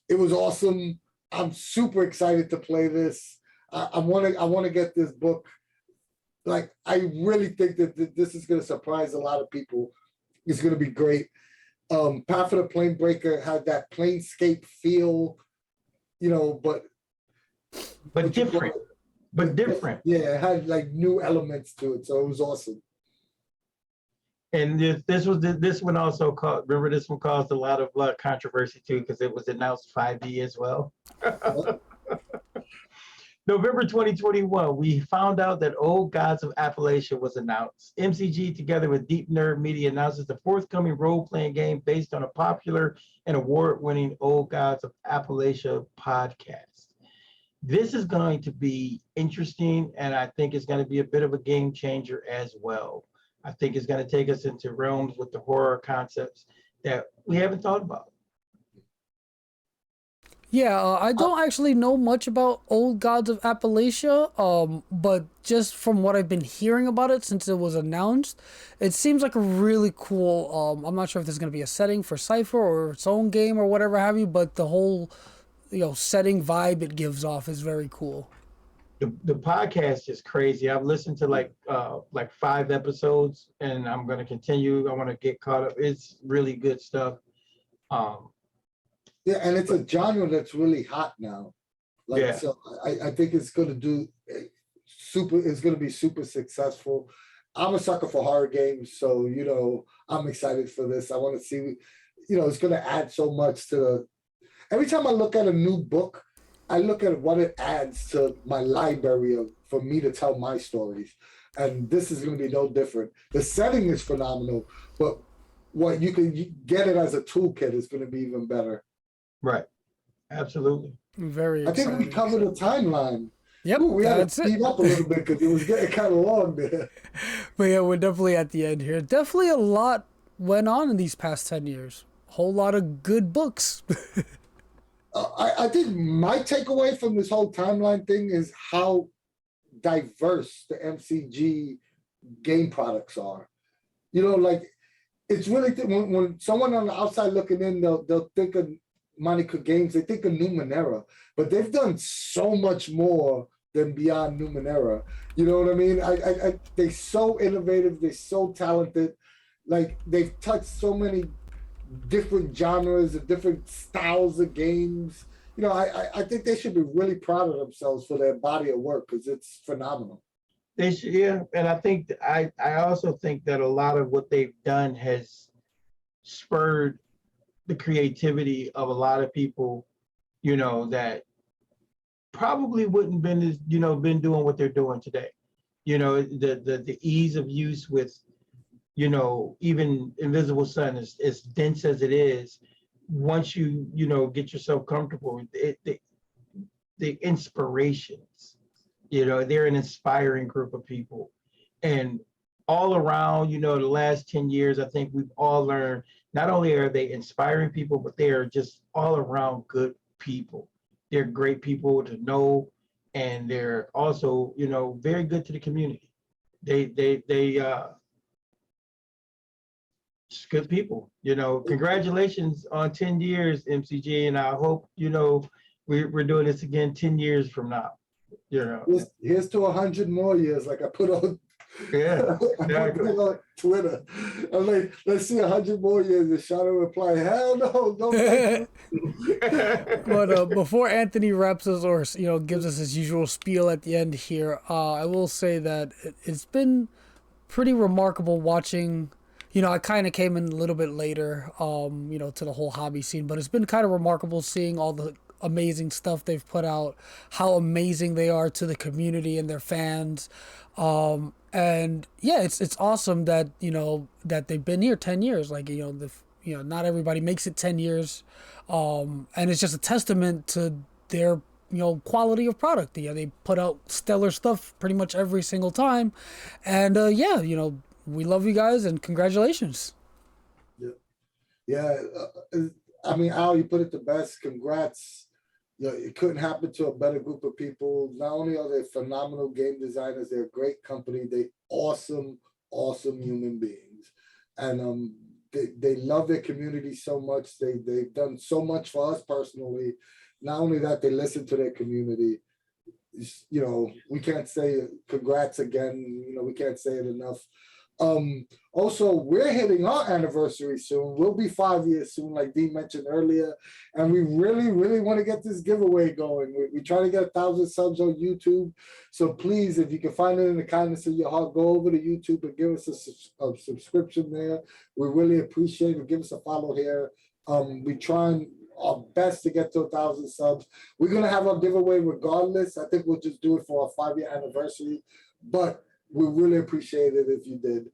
It was awesome. I'm super excited to play this. I want to get this book. Like, I really think that this is going to surprise a lot of people. It's going to be great. Path of the Planebreaker had that planescape feel, but different. But different. Yeah, it had like new elements to it, so it was awesome. And this one also caused. Remember, this one caused a lot of controversy too, because it was announced 5e as well. November 2021, we found out that Old Gods of Appalachia was announced. MCG, together with Deep Nerd Media, announces the forthcoming role-playing game based on a popular and award-winning Old Gods of Appalachia podcast. This is going to be interesting, and I think it's going to be a bit of a game changer as well. I think it's going to take us into realms with the horror concepts that we haven't thought about. Yeah, I don't actually know much about Old Gods of Appalachia, but just from what I've been hearing about it since it was announced, it seems like a really cool, I'm not sure if there's going to be a setting for Cipher or its own game or whatever have you, but the whole, setting vibe it gives off is very cool. The podcast is crazy. I've listened to like 5 episodes, and I'm going to continue. I want to get caught up. It's really good stuff. Yeah, and it's a genre that's really hot now. So I think it's going to do super. It's going to be super successful. I'm a sucker for horror games, so I'm excited for this. I want to see, it's going to add so much to. Every time I look at a new book, I look at what it adds to my library for me to tell my stories, and this is going to be no different. The setting is phenomenal, but what you can get it as a toolkit is going to be even better. Right. Absolutely. Very excited. I think we covered the timeline. Yep. We had to speed up a little bit because it was getting kind of long there. But yeah, we're definitely at the end here. Definitely a lot went on in these past 10 years. A whole lot of good books. I think my takeaway from this whole timeline thing is how diverse the MCG game products are. It's really, when someone on the outside looking in, they'll think of Monte Cook Games, they think of Numenera, but they've done so much more than beyond Numenera. You know what I mean? They're so innovative, they're so talented. Like, they've touched so many different genres and different styles of games. I think they should be really proud of themselves for their body of work because it's phenomenal. They should, yeah. And I think I also think that a lot of what they've done has spurred the creativity of a lot of people, that probably wouldn't been doing what they're doing today. The ease of use with you know, even Invisible Sun is as dense as it is. Once you, you know, get yourself comfortable, the inspirations, you know, they're an inspiring group of people. And all around, you know, the last 10 years, I think we've all learned, not only are they inspiring people, but they are just all around good people. They're great people to know, and they're also, you know, very good to the community. They just good people, you know. Congratulations on 10 years, MCG, and I hope, you know, we're doing this again 10 years from now, you know. Here's to 100 more years, like I put on. Yeah, I put it on Twitter. I'm like, let's see 100 more years. And Shadow replied, hell no, don't. But before Anthony wraps us or, you know, gives us his usual spiel at the end here, I will say that it's been pretty remarkable watching. You know, I kind of came in a little bit later, you know, to the whole hobby scene, but it's been kind of remarkable seeing all the amazing stuff they've put out, how amazing they are to the community and their fans. And yeah, it's awesome that, you know, that they've been here 10 years. Like, you know, not everybody makes it 10 years. And it's just a testament to their, you know, quality of product. You know, they put out stellar stuff pretty much every single time. And yeah, you know, we love you guys and congratulations. Yeah. I mean, Al, you put it the best. Congrats. You know, it couldn't happen to a better group of people. Not only are they phenomenal game designers, they're a great company. They awesome human beings. And they love their community so much. They've done so much for us personally. Not only that, they listen to their community. You know, we can't say congrats again. You know, we can't say it enough. Also, we're hitting our anniversary soon. We'll be 5 years soon, like Dean mentioned earlier, and we really want to get this giveaway going. We try to get 1,000 subs on YouTube, so please, if you can find it in the kindness of your heart, go over to YouTube and give us a subscription there. We really appreciate it. Give us a follow here. We trying our best to get to 1,000 subs. We're gonna have our giveaway regardless. I think we'll just do it for our 5-year anniversary, but we really appreciate it if you did.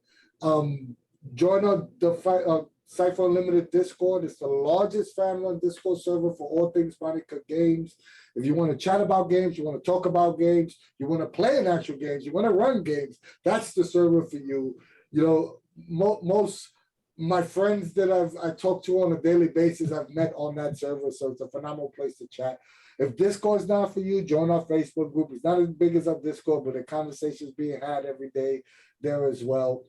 Join the Cipher Unlimited Discord. It's the largest family on Discord server for all things Monte Cook Games. If you want to chat about games, you want to talk about games, you want to play in actual games, you want to run games, that's the server for you. You know, most my friends that I talk to on a daily basis, I've met on that server, so it's a phenomenal place to chat. If Discord's not for you, join our Facebook group. It's not as big as our Discord, but the conversations being had every day there as well.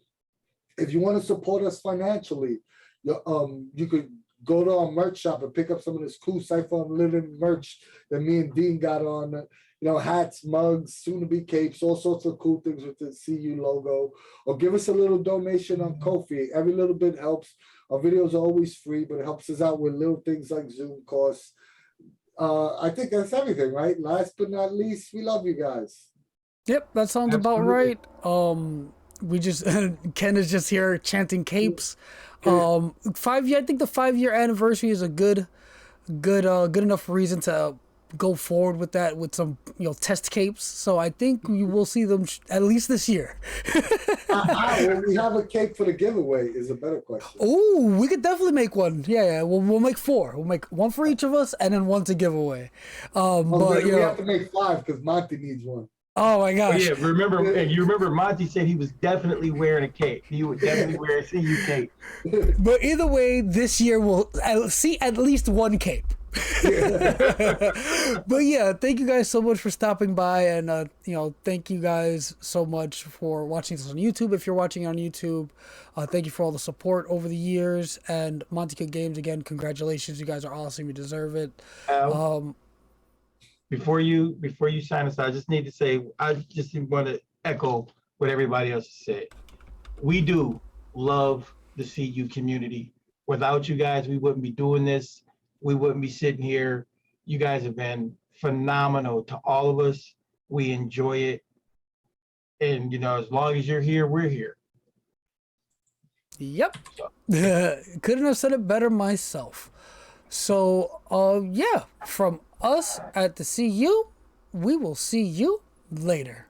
If you want to support us financially, you could go to our merch shop and pick up some of this cool Cipher Unlimited merch that me and Dean got on. You know, hats, mugs, soon-to-be capes, all sorts of cool things with the CU logo. Or give us a little donation on Ko-fi. Every little bit helps. Our videos are always free, but it helps us out with little things like Zoom costs. I think that's everything, right? Last but not least, we love you guys. Yep, that sounds Absolutely. about right. We just Ken is just here chanting capes. 5 year. I think the 5-year anniversary is a good enough reason to go forward with that with some, you know, test capes. So I think we will see them at least this year. Will we have a cape for the giveaway is a better question. Oh, we could definitely make one. Yeah. We'll make 4. We'll make one for each of us and then one to give away. But we you know, have to make 5 because Monty needs one. oh my gosh. Yeah, and you remember Monty said he was definitely wearing a cape. He would definitely wear a CU cape. But either way, this year we'll see at least one cape. But yeah, thank you guys so much for stopping by, and you know, thank you guys so much for watching this on YouTube. If you're watching on YouTube, thank you for all the support over the years. And Monte Cook Games, again, congratulations. You guys are awesome. You deserve it. Before you sign us out, I just need to say, I just want to echo what everybody else said. We do love the CU community. Without you guys, we wouldn't be doing this. We wouldn't be sitting here. You guys have been phenomenal to all of us. We enjoy it. And, you know, as long as you're here, we're here. Yep. Couldn't have said it better myself. So, yeah, from us at the CU, we will see you later.